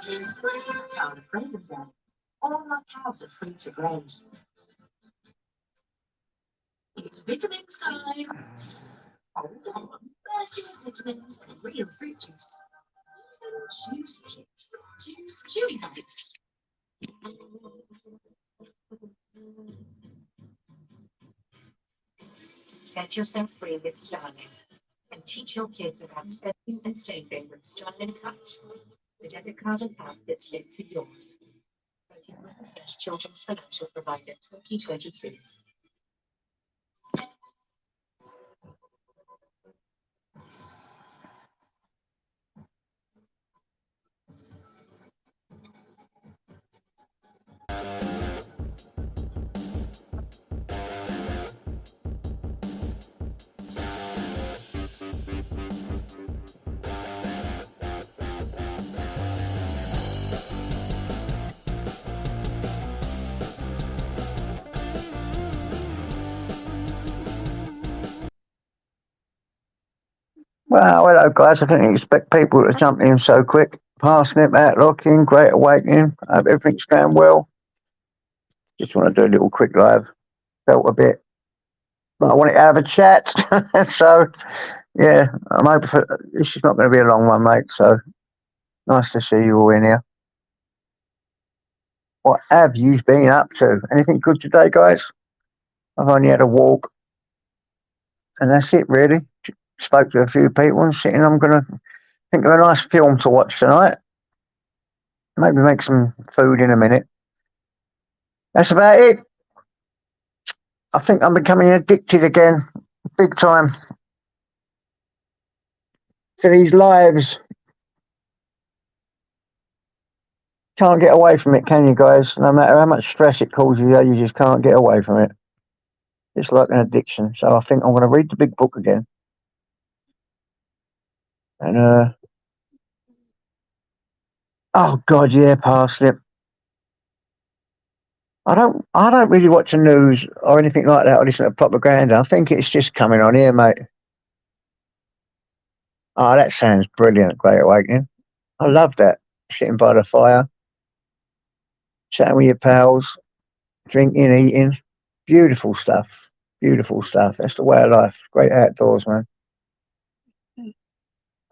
In 3 minutes on the program, all our cows are free to graze. It's vitamins time. Hold on, there's your vitamins and real fruit juice. Juicy kicks, chewy bites. Set yourself free with Starling and teach your kids about spending and saving with Starling Cut, the debit card and app that's linked to yours. Voted Britain's best children's financial provider 2022. Well, hello guys. I didn't expect people to jump in so quick. Parsnip, Outlocking, Great Awakening. Hope everything's going well. Just want to do a little quick live. Felt a bit, but I wanted to have a chat. So, yeah, I'm hoping this is not going to be a long one, mate. So, nice to see you all in here. What have you been up to? Anything good today, guys? I've only had a walk, and that's it, really. Spoke to a few people and sitting. I'm going to think of a nice film to watch tonight. Maybe make some food in a minute. That's about it. I think I'm becoming addicted again, big time, to these lives. Can't get away from it, can you, guys? No matter how much stress it causes you, you just can't get away from it. It's like an addiction. So I think I'm going to read the big book again. And, oh God, yeah, Parsnip. I don't really watch the news or anything like that or listen to propaganda. I think it's just coming on here, mate. Oh, that sounds brilliant, Great Awakening. I love that. Sitting by the fire, chatting with your pals, drinking, eating. Beautiful stuff. Beautiful stuff. That's the way of life. Great outdoors, man.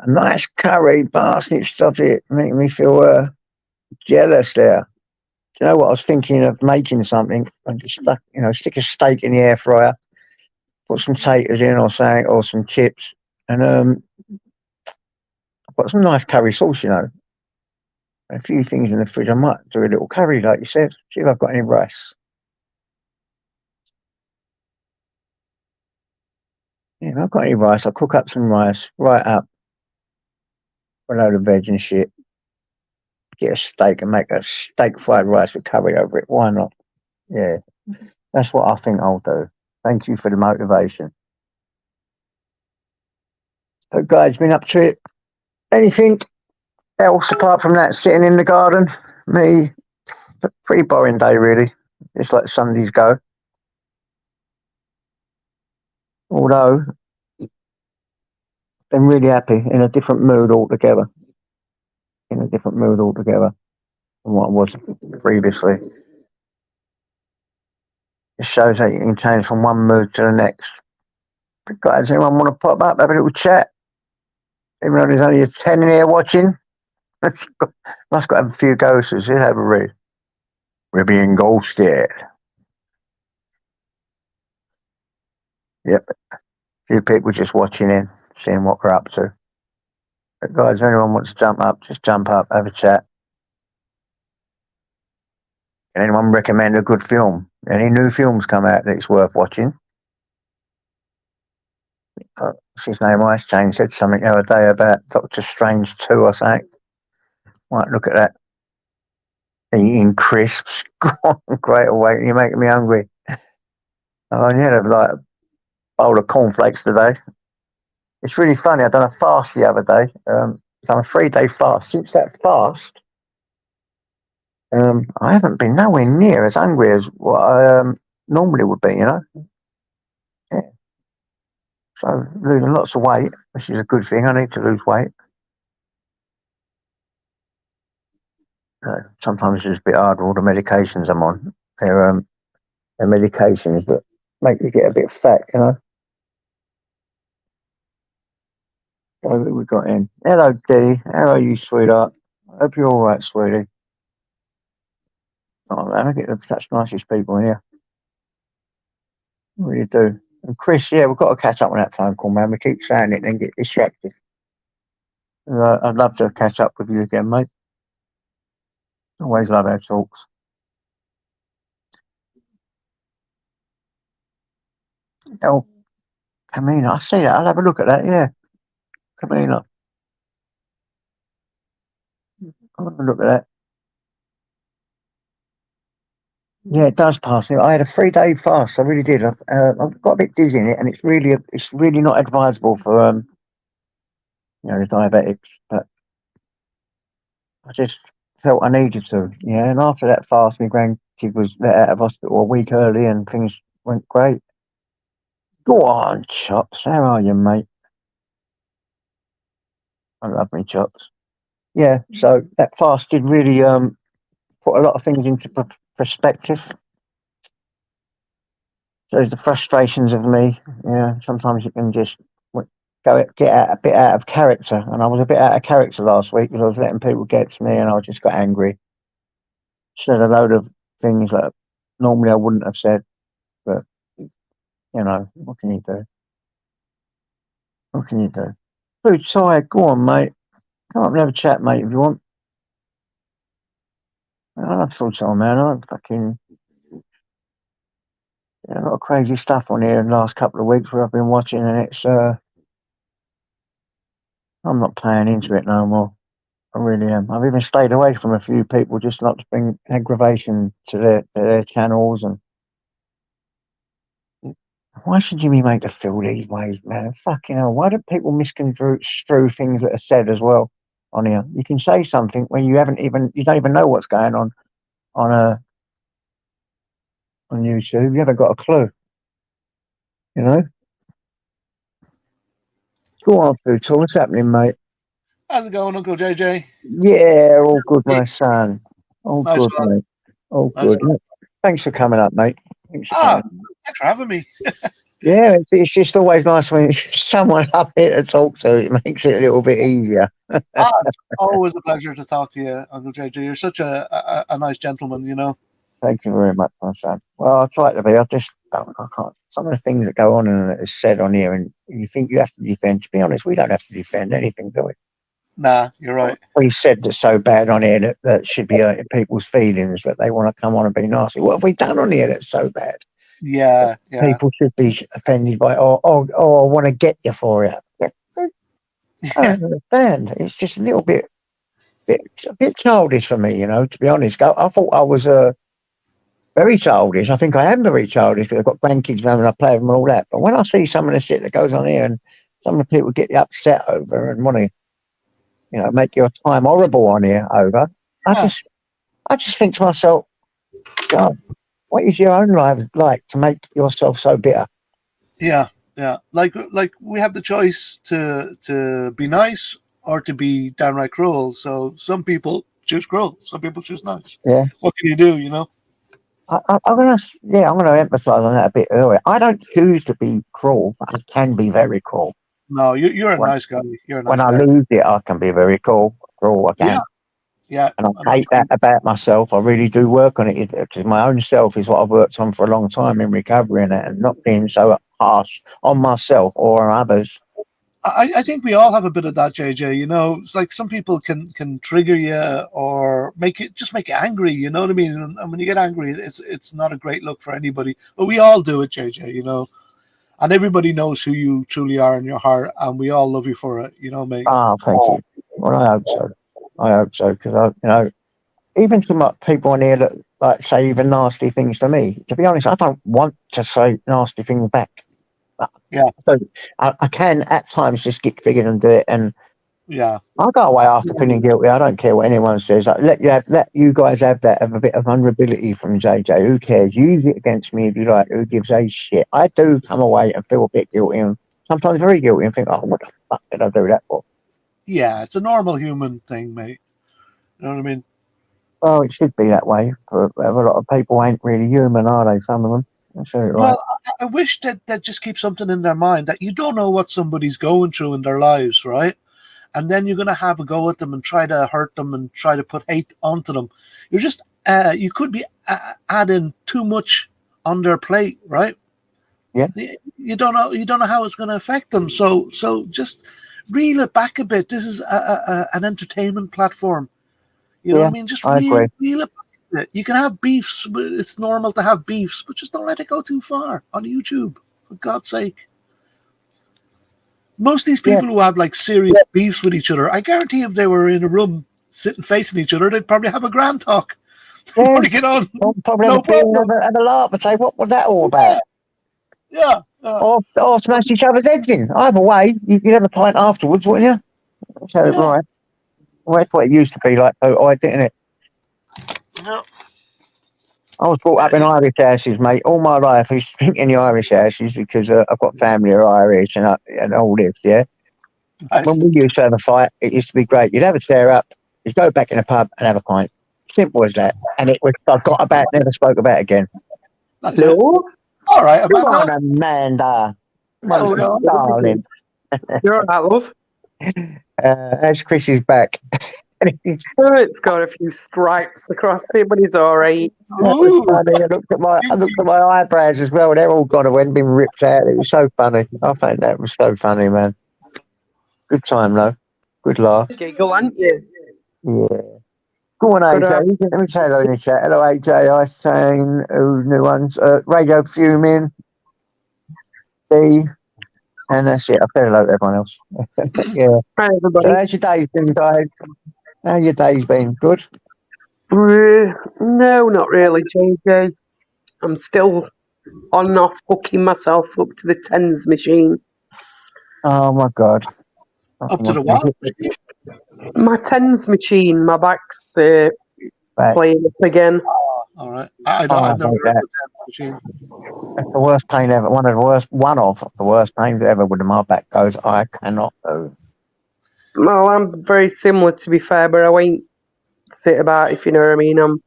A nice curry, parsnip stuff it, making me feel jealous there. Do you know what? I was thinking of making something and just stick a steak in the air fryer, put some taters in or something, or some chips, and I've got some nice curry sauce, a few things in the fridge. I might do a little curry, like you said. See if I've got any rice. Yeah, if I've got any rice, I'll cook up some rice, right up, a load of veg and shit. Get a steak and make a steak fried rice with curry over it. Why not? Yeah, that's what I think I'll do. Thank you for the motivation. So, guys, been up to it? Anything else apart from that? Sitting in the garden? Me, pretty boring day, really. It's like Sundays go. Although, been really happy, in a different mood altogether. In a different mood altogether than what I was previously. It shows that you can change from one mood to the next. But guys, anyone want to pop up, have a little chat? Even though there's only a 10 in here watching. Must got a few ghosts. Let's have a read. We're being ghosted. Yep. A few people just watching in, seeing what we're up to. But guys, if anyone wants to jump up, just jump up, have a chat. Can anyone recommend a good film? Any new films come out that it's worth watching? What's his name? Ice Chain said something the other day about Doctor Strange 2 or something. Might look at that. Eating crisps. Great Awakening. You're making me hungry. I only had a bowl of cornflakes today. It's really funny. I done a fast the other day. Done a 3-day fast. Since that fast, I haven't been nowhere near as hungry as what I normally would be. Yeah. So losing lots of weight, which is a good thing. I need to lose weight. Sometimes it's a bit hard with all the medications I'm on. They're medications that make you get a bit fat, you know. So who we got in? Hello, Dee. How are you, sweetheart? I hope you're all right, sweetie. Oh man, I get such nicest people in here. I really do. And Chris, yeah, we've got to catch up on that phone call, man. We keep saying it and then get distracted. I'd love to catch up with you again, mate. Always love our talks. Oh, Camina, I see that. I'll have a look at that. Yeah, Camina. I'll have a look at that. Yeah, it does pass. I had a 3-day fast. I really did. I've got a bit dizzy in it, and it's really not advisable for the diabetics. But I just felt I needed to. Yeah, and after that fast, my grandkid was let out of hospital a week early, and things went great. Go on, Chops. How are you, mate? I love me Chops. Yeah, so that fast did really put a lot of things into perspective. Shows the frustrations of me. Yeah, sometimes you can just get a bit out of character, and I was a bit out of character last week because I was letting people get to me, and I just got angry. Said a load of things that normally I wouldn't have said, but what can you do? What can you do? Food tired, go on, mate. Come up and have a chat, mate, if you want. I love food time, man. I fucking a lot of crazy stuff on here in the last couple of weeks where I've been watching, and it's I'm not playing into it no more. I really am. I've even stayed away from a few people just not to bring aggravation to their channels. And why should you be made to feel these ways, man? Fucking hell! Why do people misconstrue things that are said as well on here? You can say something when you don't even know what's going on on YouTube. You haven't got a clue. You know. Go on, Futal. What's happening, mate? How's it going, Uncle JJ? Yeah, all good, my son. All Nice good, one. mate. All Nice good. Thanks for coming up, mate. Thanks for coming. Thanks for having me. Yeah, it's just always nice when it's someone up here to talk to. It makes it a little bit easier. It's always a pleasure to talk to you, Uncle JJ. You're such a nice gentleman, you know. Thank you very much, my son. Well, I try to be. I can't. Some of the things that go on and is said on here, and you think you have to defend. To be honest, we don't have to defend anything, do we? Nah, you're right. We said that's so bad on here that should be hurting people's feelings, that they want to come on and be nasty. What have we done on here that's so bad? Yeah. People should be offended by, I want to get you for it. I don't understand. It's just a little bit childish for me, to be honest. I thought I was very childish. I think I am very childish because I've got grandkids and I play with them and all that. But when I see some of the shit that goes on here and some of the people get upset over and want to, make your time horrible on here over, I just think to myself, God, what is your own life like to make yourself so bitter? Yeah. Like we have the choice to be nice or to be downright cruel. So some people choose cruel, some people choose nice. Yeah. What can you do, you know? I'm gonna emphasize on that a bit earlier. I don't choose to be cruel, but I can be very cruel. No, you're a nice guy. You're a nice guy. When I lose it, I can be very cruel. I can. Yeah. And I hate that about myself. I really do work on it because my own self is what I've worked on for a long time in recovery and not being so harsh on myself or on others. I think we all have a bit of that, JJ. You know, it's like some people can trigger you or make you angry. You know what I mean? And when you get angry, it's not a great look for anybody. But we all do it, JJ. You know, and everybody knows who you truly are in your heart, and we all love you for it. You know, mate. Oh, thank you. Well, I hope so because even some people on here that like say even nasty things to me. To be honest, I don't want to say nasty things back. Yeah. So I can at times just get triggered and do it, and I'll go away after feeling guilty. I don't care what anyone says. Let you guys have that of a bit of vulnerability from JJ. Who cares? Use it against me if you like. Who gives a shit? I do come away and feel a bit guilty and sometimes very guilty and think, oh, what the fuck did I do that for? Yeah, it's a normal human thing, mate. You know what I mean? Well, it should be that way. But a lot of people ain't really human, are they? Some of them. That's right. Well, I wish that they'd just keep something in their mind that you don't know what somebody's going through in their lives, right? And then you're going to have a go at them and try to hurt them and try to put hate onto them. You're just, you could be adding too much on their plate, right? Yeah. You don't know how it's going to affect them. So just reel it back a bit. This is an entertainment platform. You know what I mean? Just reel it back a bit. You can have beefs. It's normal to have beefs, but just don't let it go too far on YouTube, for God's sake. Most of these people who have like serious beefs with each other, I guarantee if they were in a room sitting facing each other, they'd probably have a grand talk. Yeah. To get on. Probably No problem. have a laugh and say, what was that all about? Yeah. Or smash each other's heads in. Either way, you'd have a pint afterwards, wouldn't you? So, right. Well, that's what it used to be like, didn't it? No. I was brought up in Irish houses, mate. All my life, I used to drink in the Irish houses because I've got family who are Irish and all this, yeah? Nice. When we used to have a fight, it used to be great. You'd have a tear up, you'd go back in a pub and have a pint. Simple as that. And it was, I got about, never spoke about it again. That's it. All right, Come on, Amanda. Amanda. Darling. You're all right, love. As Chris is back. Oh, it's got a few stripes across it, but he's all right. That was funny. I looked at my eyebrows as well. They're all gone and been ripped out. It was so funny. I think that was so funny, man. Good time, though. Good laugh. Giggle, aren't you? Yeah. Go on, AJ. Let me say hello in the chat. Hello, AJ. I saying new ones. Radio Fuming. D. And that's it. I've said hello to everyone else. Yeah. Hi, everybody. So how's your day been, guys? How's your day's been? Good? No, not really, JJ. I'm still on and off hooking myself up to the tens machine. Oh, my God. Up to the what? My tens machine, my back's playing up again. All right. I've never heard of the machine. That's the worst pain ever. One of the worst pains ever when my back goes. I cannot move. Well, I'm very similar, to be fair, but I won't sit about, if you know what I mean. I'm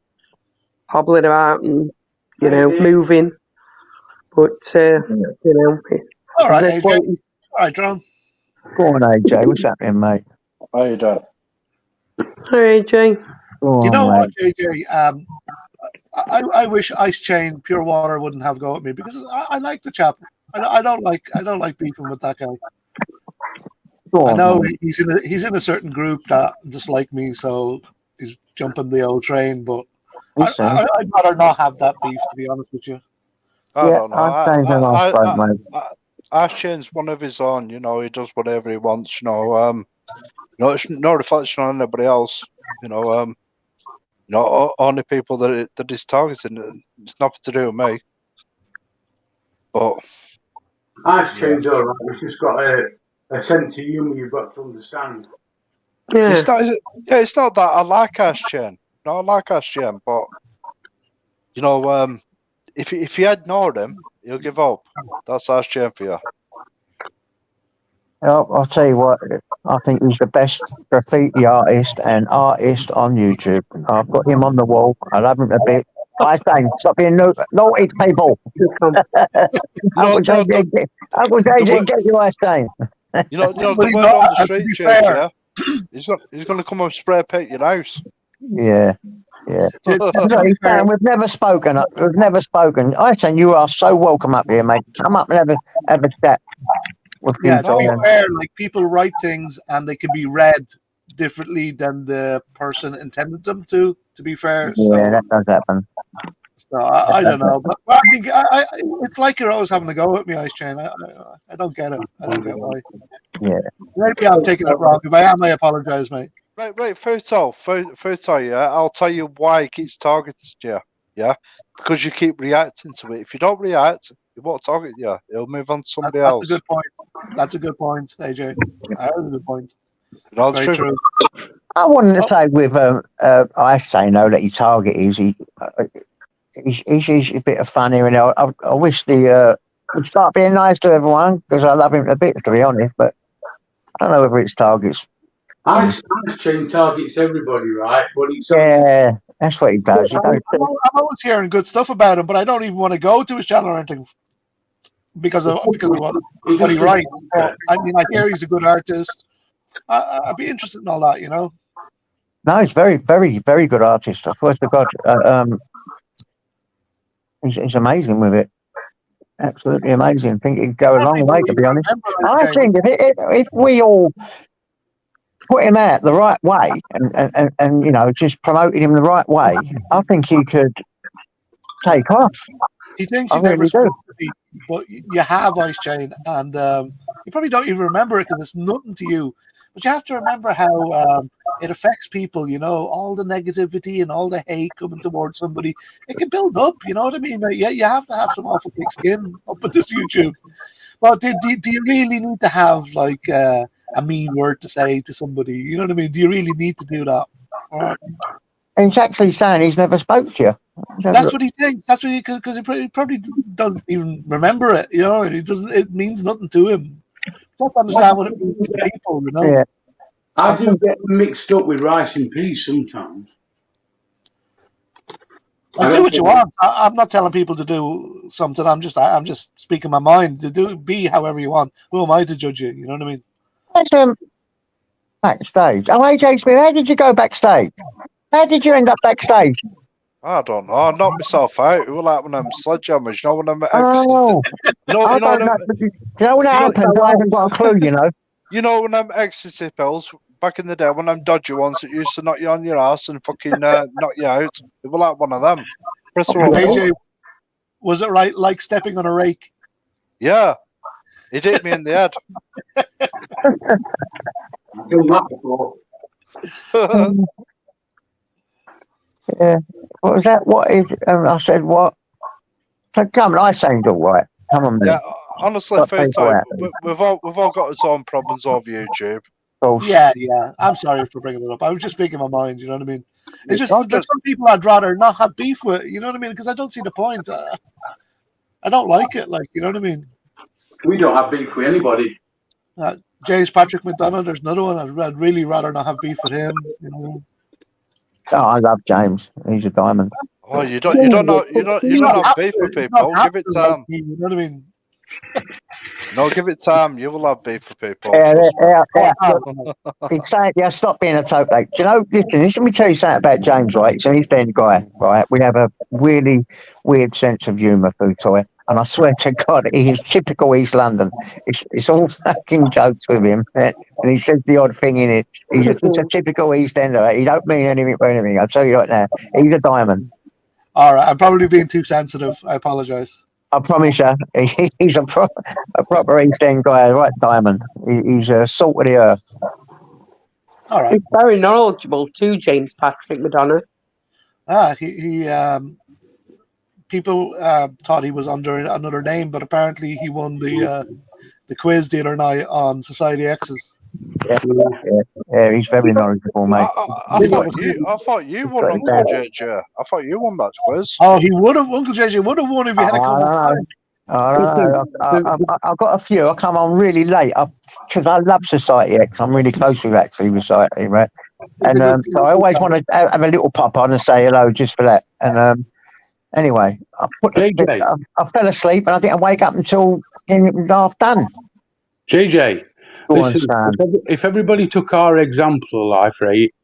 hobbling about and, moving. But, All right, AJ. All right, John. Go on, AJ. What's happening, mate? How you doing? Hi, AJ. You know what, JJ? I wish Ice Chain Pure Water wouldn't have go at me because I like the chap. I don't like beefing with that guy. I know he's in a certain group that dislike me, so he's jumping the old train. But I'd rather not have that beef, to be honest with you. I don't know. Ice Chain's one of his own. He does whatever he wants. It's no reflection on anybody else. Only people that he's targeting. It's nothing to do with me. But Ice Chain's all right. He's just got a sense of humour you've got to understand. Yeah. It's not that I like Ice Chain. No, I like Ice Chain, but if you ignore him, he'll give up. That's Ice Chain for you. I'll tell you what, I think he's the best graffiti artist and artist on YouTube. I've got him on the wall. I love him a bit. I say, stop being naughty, people. Uncle JJ, get your Ice Chain. The word on the street, James, yeah? He's going to come and spray paint your house. Yeah. We've never spoken. I say you are so welcome up here, mate. Come up and have a chat. Yeah, to be fair, like people write things and they can be read differently than the person intended them to be fair. Yeah, that does happen. So I don't know, but I think it's like you're always having to go with me, Ice Chain. I don't get it. I don't get why. Yeah. Maybe I'm taking it wrong. If I am, I apologize, mate. Right. Futo, yeah, I'll tell you why he keeps targeting you. Yeah, because you keep reacting to it. If you don't react, he won't target you. He'll move on to somebody else. That's a good point. That's a good point, AJ. That's a good point. Very true. I wanted to say with I say no that he target is he's a bit of funny, and I wish would start being nice to everyone because I love him a bit, to be honest. But I don't know whether it's targets. Ice Chain targets everybody, right? But it's That's what he does. He I'm goes, always hearing good stuff about him, but I don't even want to go to his channel or anything because of what he writes. But, I mean, I hear he's a good artist. I'd be interested in all that, you know. no, he's very, very, very good artist. I swear to God, he's amazing with it. Absolutely amazing. I think he'd go a long way, to be honest. I think if we all put him out the right way and you know, just promoted him the right way, I think he could take off. He thinks I he never really spoke do. to me, but you have Ice Chain, and you probably don't even remember it because it's nothing to you. But you have to remember how it affects people, you know, all the negativity and all the hate coming towards somebody. It can build up, you know what I mean? Yeah, you have to have some awful thick skin up in this YouTube. But do you really need to have like a mean word to say to somebody? You know what I mean? Do you really need to do that? He's actually saying he's never spoke to you. That's what he thinks. That's what because he probably doesn't even remember it. You know, and it doesn't. It means nothing to him. Don't understand what it means to people. You know. Yeah. I do get mixed up with Rice and Peace sometimes. Do what you want. I'm not telling people to do something. I'm just speaking my mind. To be however you want. Who am I to judge you? You know what I mean? That's backstage. Oh, AJ Smith, how did you go backstage? How did you end up backstage? I don't know. I knocked myself out. It was like one of them sledgehammers. You know when I'm Oh, I don't know. Do you know when that happened? I haven't got a clue, you know. You know when I'm ecstasy pills back in the day, when I'm dodgy ones that used to knock you on your ass and fucking knock you out. It was like one of them. Press the wrong button. AJ, was it right like stepping on a rake? Yeah, it hit me in the head. I've done that before. Yeah. What was that? What is? I said what? So come on, I sound all right. Come on, man. Yeah, honestly, Got fair people time. out. We've all got its own problems over YouTube. Of course. Yeah. I'm sorry for bringing it up. I was just speaking my mind. You know what I mean? It's just I'll there's some people I'd rather not have beef with. You know what I mean? Because I don't see the point. I don't like it. Like, you know what I mean? We don't have beef with anybody. James Patrick McDonough. There's another one. I'd really rather not have beef with him. You know? Oh, I love James. He's a diamond. Oh, you don't have beef with people. Give it time. You know what I mean? No, give it time. You will have beef with people. He's saying, yeah, stop being a tote bag. Do you know, listen, let me tell you something about James, right? So he's been guy, right? We have a really weird sense of humour, Futoy. And I swear to God, he is typical East London. It's all fucking jokes with him. And he says the odd thing in it. He's a typical East Ender. He don't mean anything for anything. I'll tell you right now. He's a diamond. All right. I'm probably being too sensitive. I apologize. I promise you, he's a proper East End guy, right diamond. He's a salt of the earth. All right. He's very knowledgeable too, James Patrick McDonough. He people thought he was under another name, but apparently he won the quiz the other night on Society X's. Yeah, he's very knowledgeable, mate. I thought you won Uncle JJ. I thought you won that quiz. Oh, he would have. Uncle JJ would have won if he had a couple. I've got a few. I come on really late because I love Society X. I'm really close with actually with Society, right? And so I always want to have a little pop on and say hello just for that. And anyway, I fell asleep and I didn't wake up until it was half done. JJ, listen, if everybody took our example of life, right?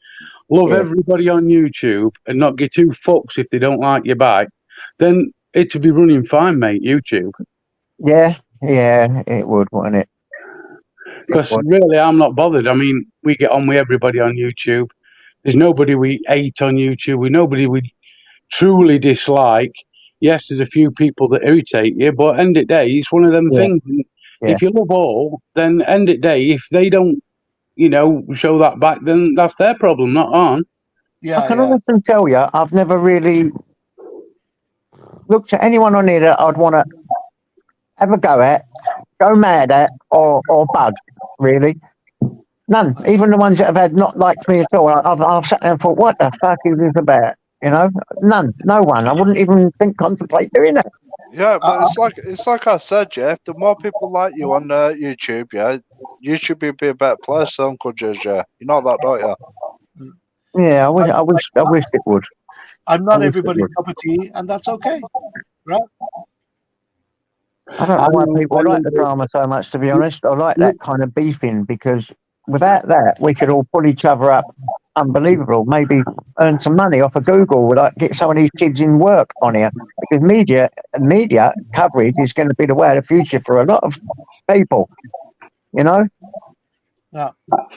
Love everybody on YouTube and not give two fucks if they don't like your bike, then it'd be running fine, mate, YouTube. Yeah, it would, wouldn't it? Because really, I'm not bothered. I mean, we get on with everybody on YouTube. There's nobody we hate on YouTube. With nobody we truly dislike. Yes, there's a few people that irritate you, but end of the day, it's one of them things. If you love all, then end of the day, if they don't, show that back, then that's their problem, not ours. I can honestly tell you, I've never really looked at anyone on here that I'd want to have a go at, go mad at, or bug, really. None. Even the ones that have had not liked me at all. I've sat there and thought, what the fuck is this about? None. No one. I wouldn't even contemplate doing that. Yeah, but it's like I said, Jeff. The more people like you on YouTube, YouTube will be a better place than Uncle JJ. You know that, don't you? Yeah, I wish it would. I'm not Honestly, everybody's cup of tea, and that's okay, right? I don't know why people I like the drama so much, to be honest. I like that kind of beefing because without that, we could all pull each other up. Unbelievable. Maybe earn some money off of Google. Like get some of these kids in work on here because media coverage is going to be the way of the future for a lot of people. You know.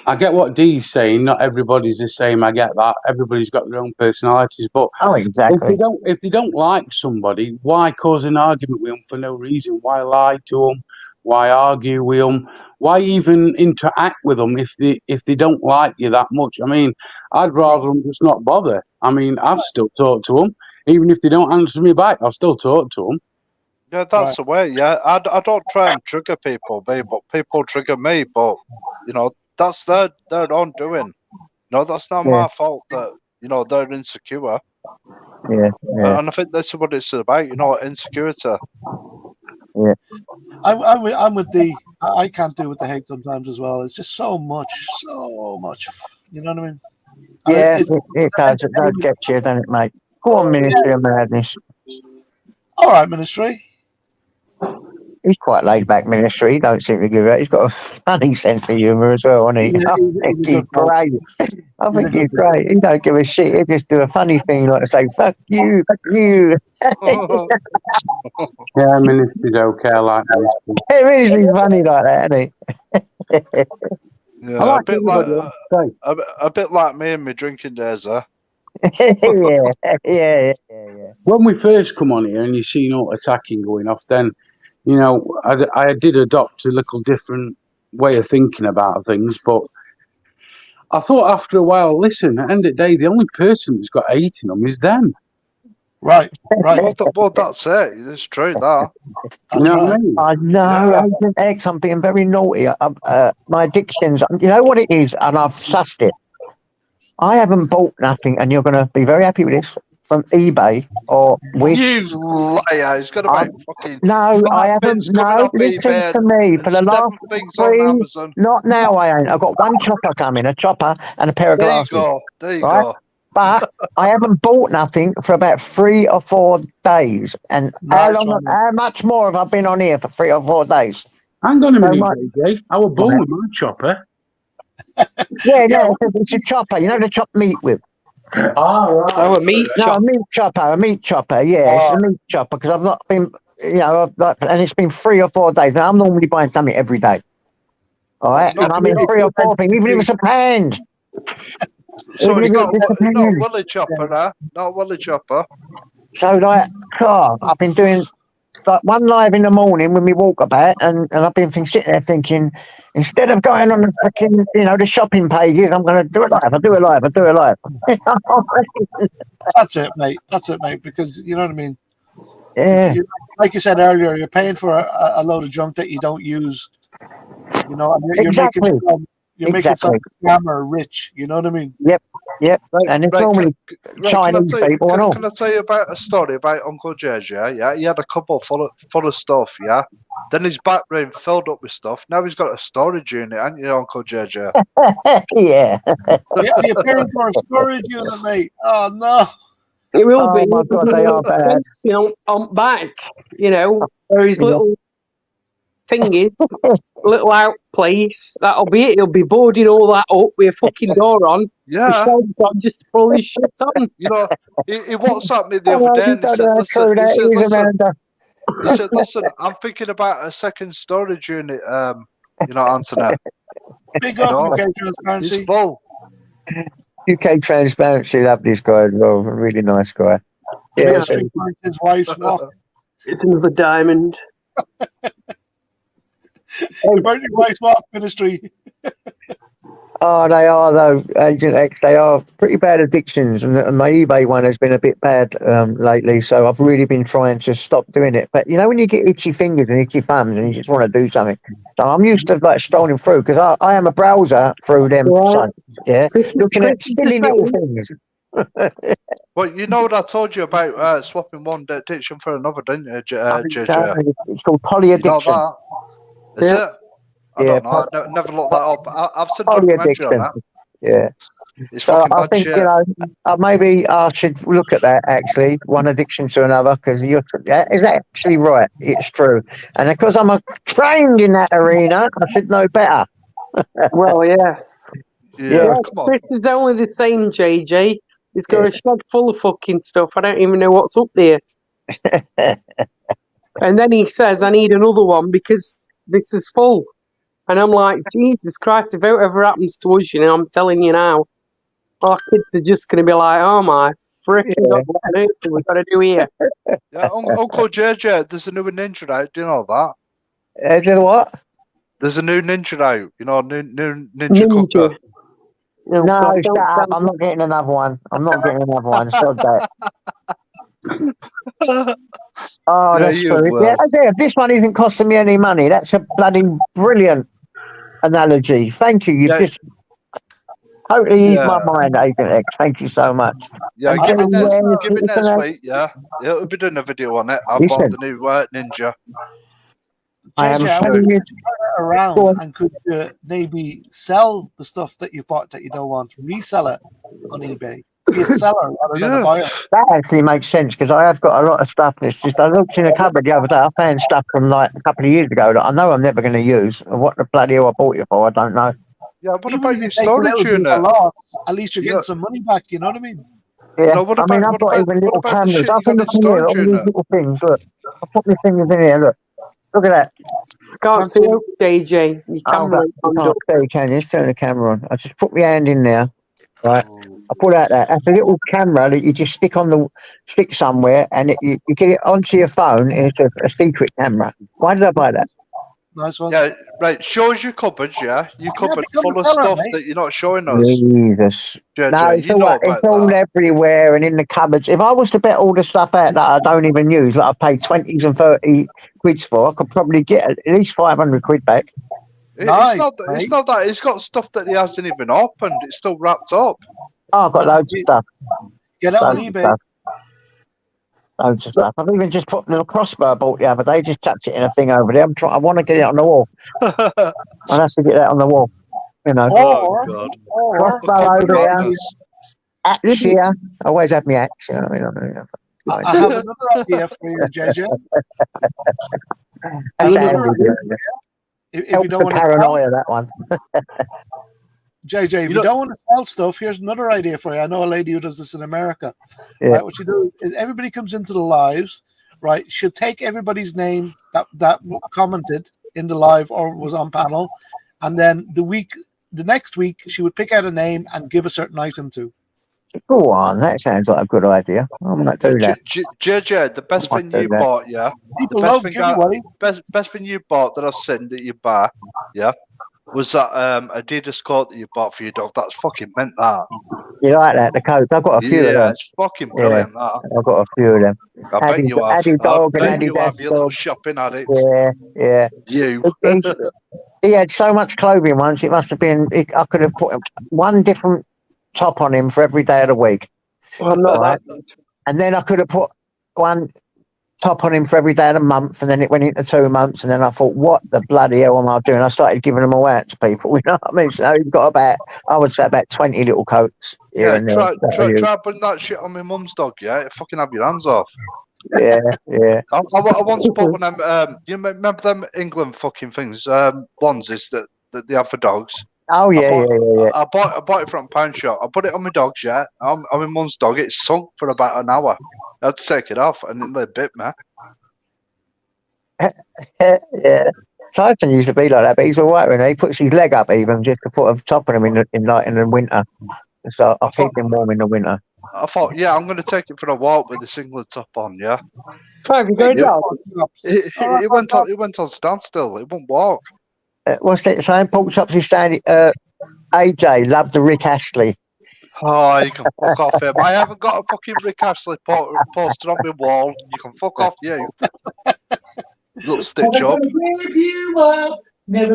I get what Dee's saying. Not everybody's the same. I get that. Everybody's got their own personalities. But Oh, if exactly. they don't like somebody, why cause an argument with them for no reason? Why lie to them? Why argue with them? Why even interact with them if they don't like you that much? I mean, I'd rather them just not bother. I mean, I'd still talk to them, even if they don't answer me back. I'll still talk to them. Yeah, that's the way. Yeah, I don't try and trigger people, but people trigger me. But you know, that's their own doing. No, that's not Yeah. my fault that they're insecure. Yeah. Yeah. And I think that's what it's about. You know, insecurity. I'm with Dee. I can't deal with the hate sometimes as well. It's just so much. You know what I mean? Yeah. It's It does. It does get you, doesn't it, mate? Go on, Ministry of Madness. all right, Ministry. He's quite laid back, Ministry. He don't seem to give it. He's got a funny sense of humour as well, hasn't he? Yeah, I he's think a he's good bloke. great. I He's a think he's good bloke. great. He don't give a shit. He just do a funny thing like to say, fuck you, fuck you. Yeah, ministry's okay. I like ministry. It really is funny like that, isn't he? Yeah, I like a bit everybody. like Like I say. a bit like me and my drinking days. yeah. When we first come on here and you seen all attacking going off, then I did adopt a little different way of thinking about things. But I thought after a while, listen, at the end of the day, the only person that's got hate in them is them. Right. Well, that's it. It's true that. You know what I mean? I know, Yeah. Agent X, I'm being very naughty. My addictions, you know what it is, and I've sussed it. I haven't bought nothing, and you're going to be very happy with this, from eBay or Wish. You liar! He's gonna make fucking. No, I That haven't. bit's coming No, off listen eBay to me. For the and last 7 things on 3, Amazon. not now, I ain't. I've got one chopper coming, a chopper and a pair of There you glasses. go. There you Right? go. But I haven't bought nothing for about 3 or 4 days. And Nice one. how much more have I been on here for 3 or 4 days? Hang on a minute, much. JJ. I was born with my chopper. Yeah, no, it's a chopper. You know the chop meat with. Oh, a meat No, chop. a meat chopper. Yeah, it's a meat chopper because I've not been, and it's been 3 or 4 days. Now I'm normally buying something every day. All right, and I'm in 3 or 4 things, even if it's a pound. So it's not Even if it's a not pound. Willy Chopper, not Willy Chopper. So like, I've been doing like one live in the morning when we walk about, and I've been sitting there thinking, instead of going on the fucking, the shopping pages, I'm going to do it live. I do it live. That's it, mate. Because you know what I mean. Yeah. Like you said earlier, you're paying for a load of junk that you don't use. And you're Exactly. making some scammer rich. You know what I mean? Yep. And it's normally Chinese people and all. Can I tell you about a story about Uncle JJ? Yeah, he had a cupboard full of stuff. Yeah, then his back room filled up with stuff. Now he's got a storage unit, hasn't you, Uncle JJ? Yeah. You're paying for a storage unit, mate. Oh no. It will Oh be. my God, they are bad. On back, where his little thingy, little out place. That'll be it. He'll be boarding all that up with a fucking door on. Yeah. With shelves on, just to throw his shit on. He WhatsApped me the other day and he said, listen, I'm thinking about a second storage unit, Anthony. Big up, UK He's Transparency. full. UK Transparency, love this guy as well. A really nice guy. Yeah. Ministry finds his wife's walk. It's another diamond. About your wife's walk, Ministry. Oh, they are though, Agent X. They are pretty bad addictions, and my eBay one has been a bit bad lately. So I've really been trying to stop doing it. But when you get itchy fingers and itchy thumbs, and you just want to do something, so I'm used to like scrolling through because I am a browser through them sites, looking at silly little things. Well, you know what I told you about swapping one addiction for another, didn't you, JJ? It's called polyaddiction. You know that? Is it? I don't know. I never looked that up. I've seen a documentary on that. Yeah. It's So fucking I bad think, shit. you know, maybe I should look at that actually, one addiction to another, because that is actually right. It's true. And because I'm trained in that arena, I should know better. Well, yes. Yeah, Yeah. Yes, come on. Chris is only the same, JJ. He's got a shed full of fucking stuff. I don't even know what's up there. And then he says, I need another one because this is full. And I'm like, Jesus Christ, if it ever happens to us, you know, I'm telling you now, our kids are just going to be like, oh my frickin' God, what on earth have we got to do here? Yeah, Uncle JJ, there's a new Ninja out. Do you know that? Do you know what? There's a new Ninja out. You know, new Ninja Ninja. cooker. Oh, No, God, shut don't up. tell I'm me. not getting another one. I'm not getting another one. Sod that. Oh, Yeah, that's you true. will. Yeah, this one isn't costing me any money. That's a bloody brilliant analogy. Thank you. You've Yeah. just totally eased my Yeah. mind, Agent X. Thank you so much. Yeah, And give it yeah, next it's an- week. Yeah, we'll be doing a video on it. I Listen. bought the new Ninja. I am JJ, I showing wonder you. could you turn it around Go on. and could you maybe sell the stuff that you bought that you don't want, resell it on eBay? Be a seller rather than a Yeah. buyer. That actually makes sense because I have got a lot of stuff. It's just I looked in a cupboard the other day. I found stuff from like a couple of years ago that I know I'm never going to use. And what the bloody hell I bought it for, I don't know. Yeah, what Even about if your you take a little storage bit of a unit? loss, at least you're getting Yeah. some money back. You know what I mean? Yeah, No, what I mean, about- I've what got about- even what little about the cameras. shit I you got can in look in here, storage all these unit? little things. Look, I put my fingers in here. Look, look at that. Can't see you, JJ. Your Oh, camera but ain't you on can't up. see, can you? Just turn the camera on. I just put my hand in there. Right. I pull out that. That's a little camera that you just stick somewhere, and you get it onto your phone, and it's a secret camera. Why did I buy that? Nice one. Yeah, right. Show us your cupboards, yeah? Your cupboard become full a of seller, stuff mate. that you're not showing us. Jesus. JJ, No, it's you all, know right. It's about all that. everywhere and in the cupboards. If I was to bet all the stuff out that I don't even use, that I paid 20s and 30 quids for, I could probably get at least 500 quid back. Nice, It's not mate. that. It's got stuff that he hasn't even opened. It's still wrapped up. Oh, I've got loads of stuff. Get it on Loads of eBay. stuff. Loads of stuff. I've even just put a little crossbow I bought the other day, just chucked it in a thing over there. I want to get it on the wall. I'll have to get that on the wall. You know. Or, God. or Crossbow over here. Madness. Axe here. I always have my axe, you know what I mean? I have another idea for you, JJ. That's Another handy, idea yeah. If you Helps don't the want to sell, paranoia, that one. JJ, if You you know- don't want to sell stuff, here's another idea for you. I know a lady who does this in America. Yeah. Right, what you do is everybody comes into the lives, right? She'll take everybody's name that commented in the live or was on panel, and then the next week she would pick out a name and give a certain item to. Go on, that sounds like a good idea. I might do that. JJ, the best I thing might you do that. bought, yeah? People best love thing giveaway. Best thing you bought that I've seen that you buy, yeah? Was that Adidas coat that you bought for your dog? That's fucking meant that. You like that? The coats? I've got a few of Yeah, them. it's fucking brilliant that. I've got a few of them. I bet Addy- you have. Addy I dog and bet Addy you have, Dash you little dog. shopping addict. Yeah. You. He had so much clothing once, it must have been, I could have put one different top on him for every day of the week. Well, I'm not Right. that. And then I could have put one top on him for every day of the month, and then it went into 2 months, and then I thought, what the bloody hell am I doing? I started giving them away out to people, you know what I mean? So you've got I would say about 20 little coats here Yeah, and there. try putting that shit on my mum's dog, yeah? Fucking have your hands off. Yeah. I once bought one of them, you remember them England fucking things, onesies that they have for dogs? Oh, yeah. I bought it from a pound shop. I put it on my dog's, yeah. On my mum's dog, it sunk for about an hour. I had to take it off, and it nearly bit me. Yeah. Tyson used to be like that, but he's all right with it. He puts his leg up even just to put a top on him in the winter. So I'll keep him warm in the winter. I thought, yeah, I'm going to take it for a walk with the singlet top on, yeah. Have you got a Yeah. dog? It went on standstill. It won't walk. What's that saying? Pork chops is standing. AJ loved the Rick Astley. Oh, you can fuck off him. I haven't got a fucking Rick Astley poster on my wall. You can fuck off, you. Little stitch up. You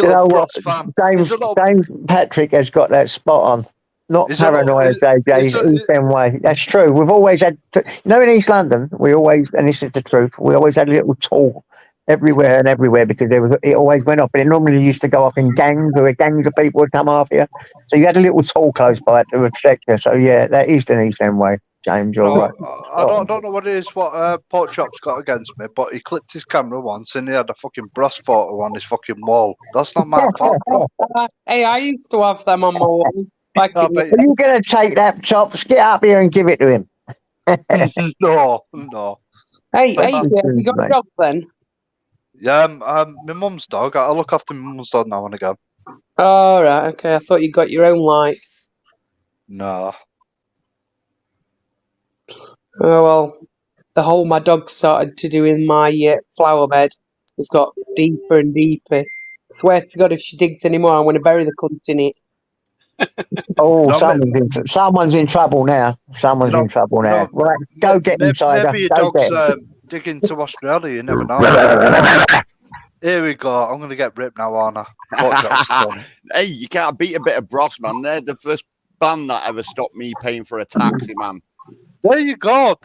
little Brooks fan. James It's a little- James Patrick has got that spot on. Not Is it a little- paranoia, JJ. is He's it- East End way. That's true. We've always had, in East London, and this is the truth, we always had a little tall everywhere and everywhere because it always went off. And it normally used to go off in gangs, or gangs of people would come after you. So you had a little tool close by to protect you. So yeah, that is the East End way, James. You're No, right. I don't know what it is, what Pork Chop's got against me, but he clipped his camera once and he had a fucking Bros photo on his fucking wall. That's not my fault, bro. Hey, I used to have them on my wall. Back I in bet Are you going to take that, Chops? Get up here and give it to him. no. Hey, But have you got a mate. dog then? Yeah, my mum's dog. I look after my mum's dog now and again. Oh, right, okay. I thought you got your own, like. No. Oh, well, the hole my dog started to do in my flower bed has got deeper and deeper. Swear to God, if she digs any more, I'm going to bury the cunt in it. Oh, No, someone's in trouble now. Someone's No, in trouble now. no, Right, go get him, Tiger. Maybe your Go get dog's him. digging to Australia. You never know. Here we go. I'm going to get ripped now, aren't I? Pork Chop's done. Hey, you can't beat a bit of Bros, man. They're the first band that ever stopped me paying for a taxi, man. There you go.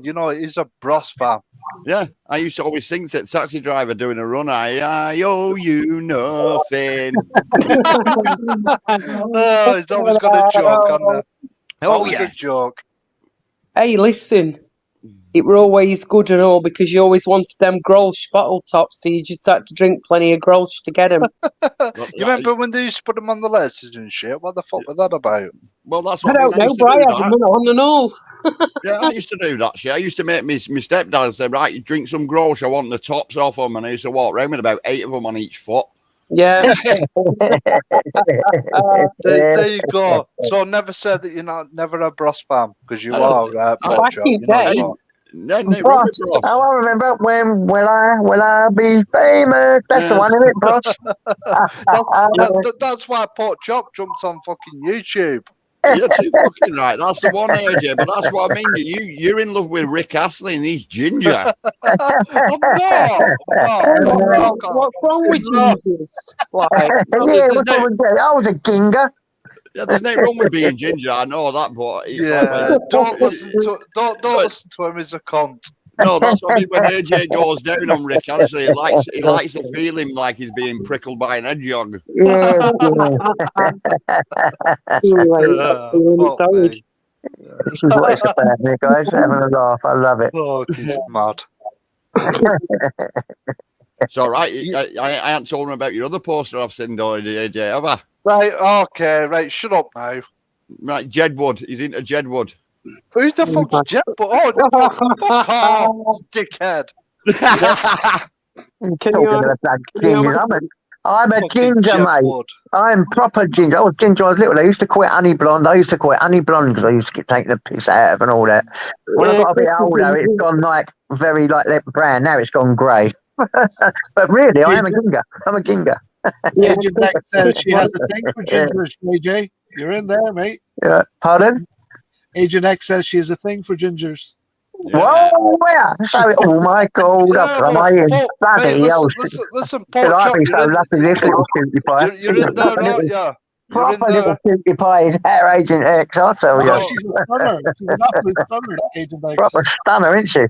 You know, he's a Bros fan. Yeah, I used to always sing to the taxi driver doing a run. I owe you nothing. Oh, he's always got a joke on there. Always a joke. Hey, listen. It were always good and all because you always wanted them Grolsch bottle tops, so you just had to drink plenty of Grolsch to get them. You remember when they used to put them on the letters and shit? What the fuck was that about? Well, that's I what don't I know, used to but I do. had them on and all. Yeah, I used to do that shit. I used to make my stepdad say, right, you drink some Grolsch, I want the tops off them. And I used to walk around with about 8 of them on each foot. Yeah. There you go. So never said that you're never a Bros fan because you I are. don't- Pork Back Chop, in you know day. what? No, no, Bros. Bros. Oh, I remember. When will I be famous? That's the Yes. one, isn't it, Bros? That's why Pork Chop jumped on fucking YouTube. You're too fucking right. That's the one, AJ. But that's what I mean. You're in love with Rick Astley and he's ginger. I'm not. What's wrong with Jesus? Like, Yeah, there's what's no- wrong with that? I was a ginger. Yeah, there's no wrong with being ginger. I know that, but it's Yeah, like, don't listen to him. He's a cunt. no, that's what I mean. When AJ goes down on Rick Astley, he likes to feel him like he's being prickled by an hedgehog. Yeah, Fuck sorry. me. This is what it's about, me guys. Having a laugh. I love it. Fuck, he's mad. It's all right. I haven't told him about your other poster I've seen, AJ, have I? Right, okay, right, shut up now. Right, Jedwood. He's into Jedwood. Who the fuck's Jeb? Oh, fuck off, dickhead. Can Talking you, of that can you ginger, I'm a Fucking ginger, Jeb mate. Wood. I'm proper ginger. I was ginger when I was little. I used to call it honey blonde. I used to call it honey blonde because I used to keep taking the piss out of and all that. When I got a bit older, it's gone like very like brown. Now it's gone grey. But really, I am a ginger. I'm a ginger. Agent X says she has a thing for gingers, AJ. You're in there, mate. Pardon? Agent X says she has a thing for gingers. Whoa, where? So, oh my God, up am I in bloody hell? Listen, Should Pork I Chop, be so lucky this little cutie pie? you're in there, aren't you? You're in Proper there. little cutie pie is Hair Agent X, I'll tell Oh, you. she's a stunner. She's an absolute stunner, that Agent X. Proper stunner, isn't she?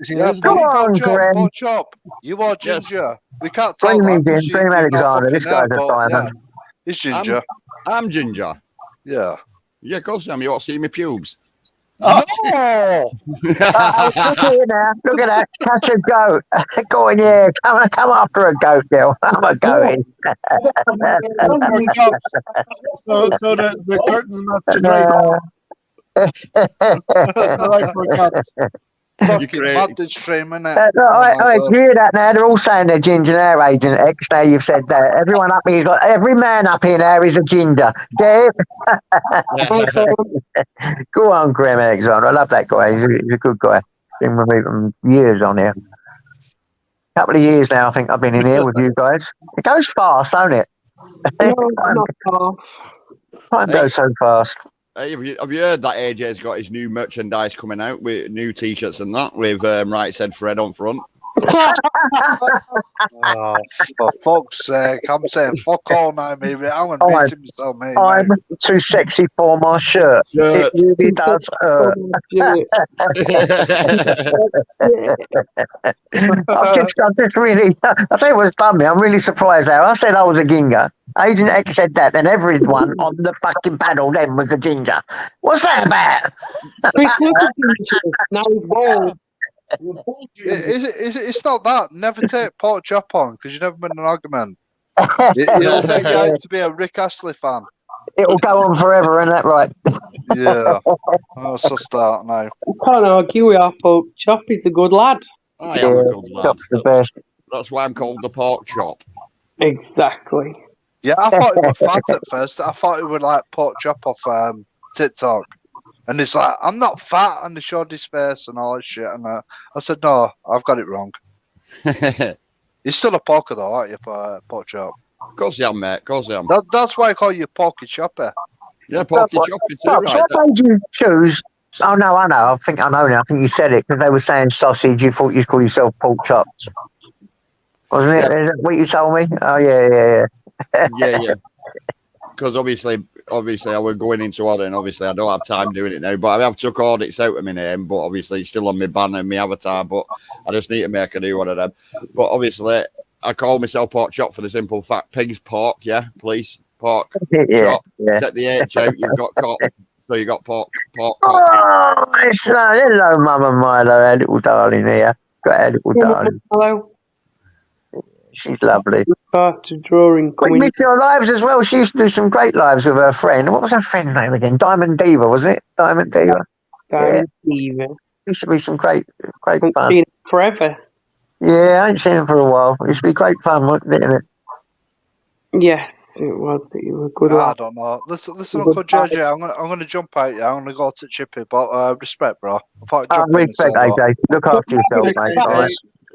She Yeah, is. Come mate. on, Graham. Pork Chop, you are Yes. ginger. We can't tell Bring me that. 'cause in, bring you've got Alexander. This fucking guy's hair, a but diamond. yeah, he's ginger. I'm ginger. Yeah. Yeah, of course I am. You want to see my pubes? No! Oh, look at it now. Look at that. Catch a goat. Go on, yeah. Come after a goat, girl. I'm a goat. Pork chops. So the curtains match the drape. All right, pork chops. Fucking create- mad this stream, innit? I hear that now. They're all saying they're ginger hair, Agent X. Now you've said that. Everyone up here's got every man up here now is a ginger. Dave, go on, Graham Alexander. I love that guy. He's a good guy. Been with me from years on here. Couple of years now, I think I've been in here with you guys. It goes fast, don't it? no, not far. Time goes so fast. Hey, have you heard that AJ's got his new merchandise coming out with new T-shirts and that with Right Said Fred on front? Oh, for fuck's sake. I'm saying fuck all now, maybe. I'm going to I'm- meet myself, mate. I'm too sexy for my shirt. It Shirt. really does hurt. I'm just really, I tell you what's done me. I'm really surprised now. I said I was a ginger. Agent X said that, and everyone on the fucking panel then was a ginger. What's that about? Chris was a ginger. Now he's bald. It's not that. Never take pork chop on because you've never been in an argument. It'll make you out to be a Rick Astley fan. It'll go on forever, isn't that right? Yeah. Oh, so start now. You can't argue with our pork chop. He's a good lad. I am a good lad. Chop's the best. That's why I'm called the pork chop. Exactly. Yeah, I thought it was fat at first. I thought it was like pork chop off TikTok. And it's like, I'm not fat. And they showed his face and all that shit. And I said, no, I've got it wrong. You're still a porker though, aren't you, pork chop? Of course I am, mate. Of course I am. That's why I call you Porky Chopper. Yeah, porky choppy too, What right? made you choose? Oh no, I know. I think I know now. I think you said it because they were saying sausage. You thought you'd call yourself pork chops, wasn't it? Is that what you told me? Oh yeah. Yeah. Because obviously I was going into audit, and obviously I don't have time doing it now. But I have took audits out of my name, but obviously it's still on my banner and my avatar. But I just need to make a new one of them. But obviously I call myself pork chop for the simple fact pig's pork. Yeah, please pork chop. Take the H out. You've got cop. So you got pork cop. Oh, it's hello, Mama Milo, our little darling here. Got our little darling. Hello. She's lovely. Start to drawing We coming. missed your lives as well. She used to do some great lives with her friend. What was her friend name again? Diamond Diva, was it? Diamond Diva. Diamond Diva. Used to be some great Haven't fun. seen it forever. Yeah, I ain't seen him for a while. It used to be great fun, wasn't it? Yes, it was. You were good I lad. don't know. Listen, Uncle JJ, I'm gonna jump out. Yeah, I'm gonna go to Chippy, but respect, bro. I thought I'd jump in and Respect, say hello. AJ. Look after yourself, mate. Hey, All right.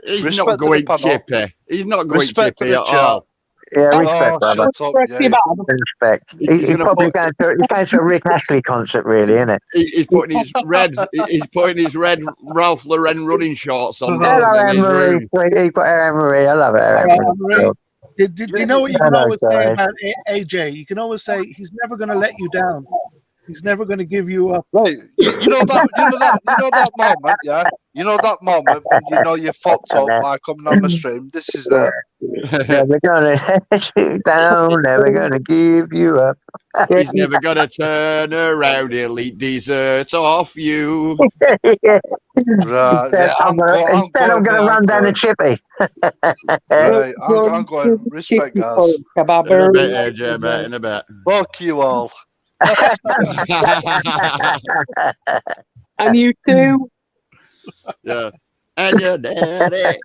He's Respect not to the going panel. chippy. He's not going Respect to chippy the at chat. all. Yeah, respect, Oh, brother. shut up, Correctly yeah. bad. Respect. He's He's gonna probably put- going to a Rick Astley concert, really, isn't it? He's putting his red. He's putting his red Ralph Lauren running shorts on. Hello, dancing in Anne his Marie. room. You've got Anne Marie. I love her. Anne Hello, Marie. Anne-Marie. Did you know what you can Hello, always say guys. about AJ? You can always say he's never going to let you down. He's never going to give you up. Right, you know that moment, yeah. You know that moment when you know you're fucked up by coming on the stream. This is the Never gonna let you down. Never gonna give you up. He's never gonna turn around. He'll eat dessert off you. right. Instead, I'm gonna run down a chippy. Right, I'm going. Respect, guys. In a bit, AJ, mate. In a bit. Fuck you all. And you too. Yeah. And your daddy,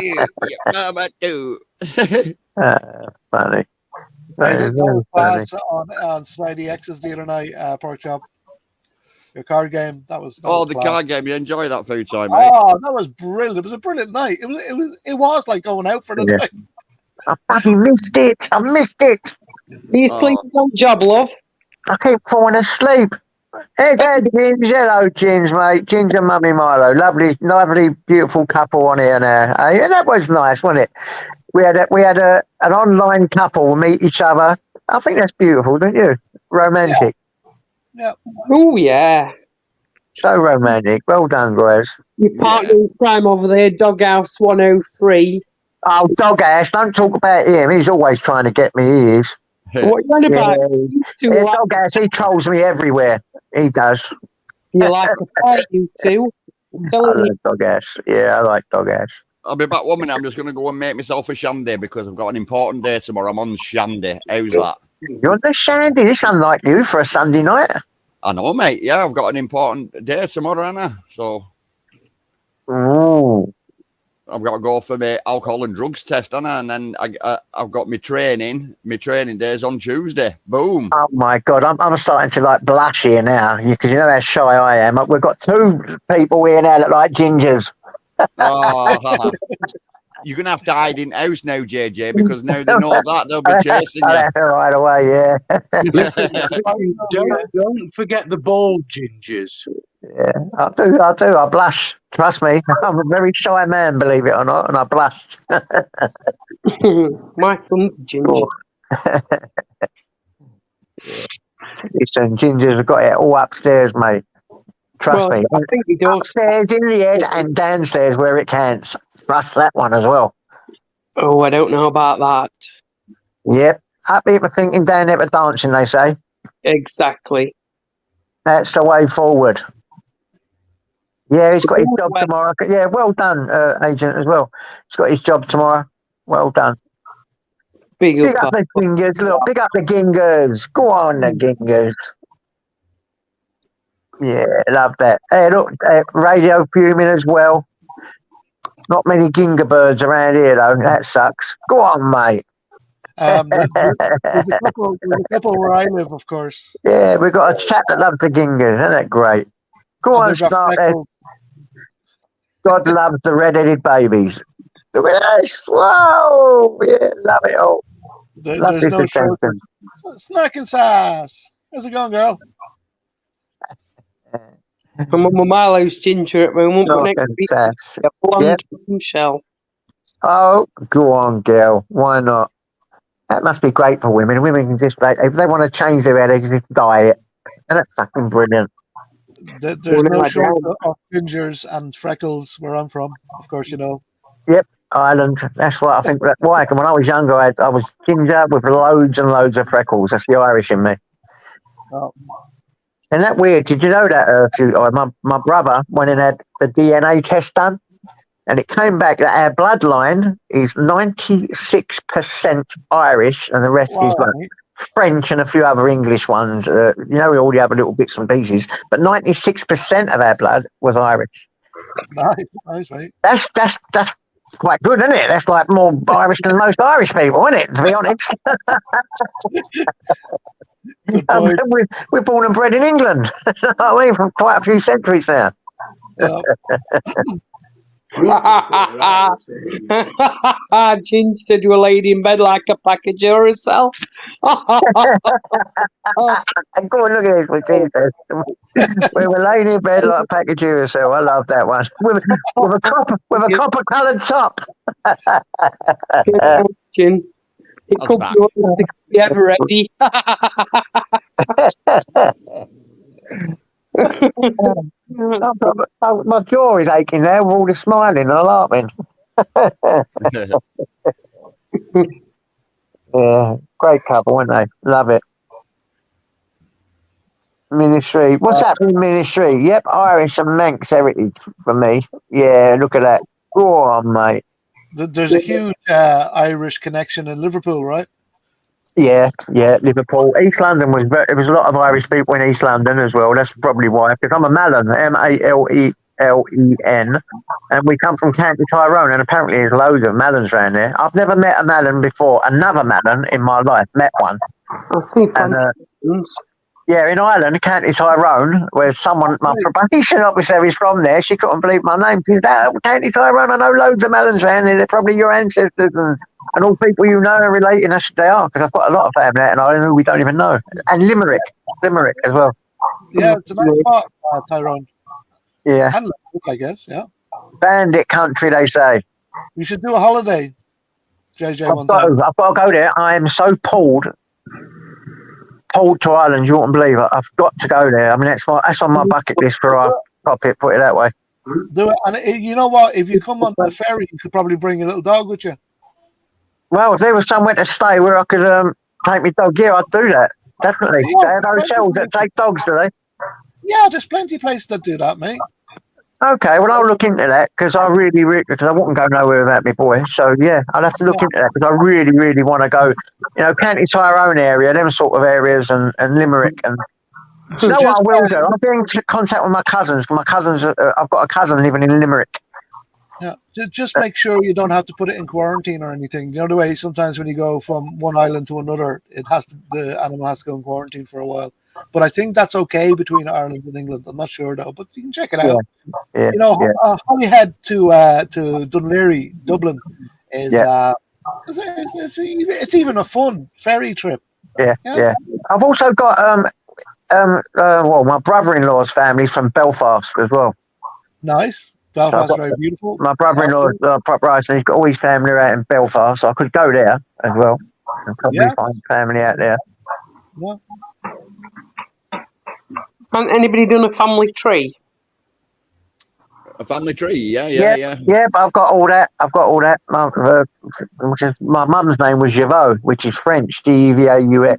your mama too. Funny. I That is did very go funny. class on Slidey X's the other night, Pork Chop. Your card game. That was Oh, was the class. card game. You enjoy that food time, mate? Oh, that was brilliant. It was a brilliant night. It was like going out for the Yeah. night. I fucking missed it. I missed it. Are you sleeping on job, love? I keep falling asleep. Hey, Dad, Gins. Hello, Gins, mate. Gins and Mummy Milo. Lovely, beautiful couple on here now. Hey, and that was nice, wasn't it? We had an online couple meet each other. I think that's beautiful, don't you? Romantic. Oh yeah. So romantic. Well done, guys. Your partner in crime over there, Doghouse 103. Oh, Doghouse, don't talk about him. He's always trying to get me ears. What you on about? You two Yeah, like, Doghouse, he trolls me everywhere. He does. you like a fight, you two. I'm I telling you. like Doghouse. Yeah, I like Doghouse. I'll be back 1 minute. I'm just going to go and make myself a shandy because I've got an important day tomorrow. I'm on shandy. How's that? You're the Shandy. This unlike you for a Sunday night. I know, mate. Yeah, I've got an important day tomorrow, Anna. So Ooh. I've got to go for my alcohol and drugs test, Anna, and then I've got my training. My training days on Tuesday. Boom. Oh my God, I'm starting to like blush here now because you know how shy I am. We've got two people here now that like gingers. Oh, you're gonna have to hide in house now, JJ, because now they know that they'll be chasing you. Right away, yeah. Listen, don't forget the bald gingers. Yeah, I do. I blush. Trust me, I'm a very shy man, believe it or not, and I blush. My son's ginger. Listen, gingers have got it all upstairs, mate. Trust Well, me. I think he does. Upstairs in the head and downstairs where it counts. Trust that one as well. Oh, I don't know about that. Yep. Up here for thinking, down there for dancing, they say. Exactly. That's the way forward. Yeah, he's got his job Well- tomorrow. Yeah, well done, agent, as well. He's got his job tomorrow. Well done. Big Big up. up the Gingers, look. Big up the Gingers. Go on, the Gingers. Yeah, love that. Hey, look, radio fuming as well. Not many Ginger birds around here, though. That sucks. Go on, mate. There's a couple where I live, of course. Yeah, we've got a chap that loves the Gingers. Isn't that great? Go And on, they've got start there. freckles. God loves the red-headed babies. Look at this. Whoa. Yeah, love it all. Love There's this no shortage. attention. Snacking sass. How's it going, girl? I'm on my Milo's ginger at the moment, but next Snacking week sass. a blonde Yep. shell. Oh, go on, girl. Why not? That must be great for women. Women can just, if they want to change their hair, they can just dye it. And that's fucking brilliant. There's Well, no I shortage of gingers and freckles where I'm from. Of course, you know. Ireland. That's what I think. Why? 'Cause when I was younger, I was ginger with loads and loads of freckles. That's the Irish in me. Oh. Isn't that weird? Did you know that? My brother went and had the DNA test done, and it came back that our bloodline is 96% Irish, and the rest is like Right. French and a few other English ones. All the other little bits and pieces. But 96% of our blood was Irish. Nice, right? That's quite good, isn't it? That's like more Irish than most Irish people, isn't it? To be honest. Good boy. We're born and bred in England. You know what I mean, from quite a few centuries now. Yeah. Ginger said to a lady in bed like a package of herself. And go and look at this, with Jesus. We were laying in bed like a package of yourself. I love that one. With a copper coloured top. Gin. It That's could bad. be honest, if you ever ready. My jaw is aching now with all the smiling and laughing. Yeah, great couple, weren't they? Love it. Ministry. What's happening, Ministry? Yep, Irish and Manx heritage for me. Yeah, look at that. Go on, mate. There's a huge Irish connection in Liverpool, right? Yeah, Liverpool. East London there was a lot of Irish people in East London as well. That's probably why. Because I'm a Malin, Malelen, and we come from County Tyrone, and apparently there's loads of Malins around there. I've never met a Malin before, another Malin in my life. Met one. I've seen And, French. Yeah, in Ireland, County Tyrone, where my probation officer is from there, she couldn't believe my name. She said, "Oh, County Tyrone, I know loads of Malins around there. They're probably your ancestors and all people you know are related." And I said, "They are, because I've got a lot of family out in Ireland who we don't even know." And Limerick as well. Yeah, it's a nice part, Tyrone. Yeah, And Limerick, I guess, yeah. bandit country, they say. We should do a holiday, JJ, I've one time. got to go there. I am so pulled to Ireland, you wouldn't believe it. I've got to go there. I mean, that's on my bucket list for our topic, put it that way. Do it. And you know what? If you come on the ferry, you could probably bring a little dog with you. Well, if there was somewhere to stay where I could take my dog, yeah, I'd do that. Definitely. Yeah, They have hotels that take dogs, do they? Yeah, there's plenty of places that do that, mate. Okay, well, I'll look into that because I because I wouldn't go nowhere without my boy. So, yeah, I'll have to look into that because I really, really want to go, County Tyrone area, them sort of areas and Limerick. And So what I just, will do? I'll be in contact with my cousins. My cousins, I've got a cousin living in Limerick. Yeah, just make sure you don't have to put it in quarantine or anything. You know the way sometimes when you go from one island to another, the animal has to go in quarantine for a while. But I think that's okay between Ireland and England. I'm not sure though, but you can check it out. Yeah, You know, yeah, Holyhead to Dunleary, Dublin, is yeah, it's even a fun ferry trip. yeah, Yeah, yeah. I've also got well, my brother-in-law's family from Belfast as well. nice. So I've Belfast, got very beautiful. my brother-in-law's right, so he's got all his family out in Belfast, so I could go there as well and probably Yeah. find family out there. Yeah. Hasn't anybody done a family tree? A family tree, yeah. Yeah, but I've got all that. My mum's name was Javaux, which is French, Devaux.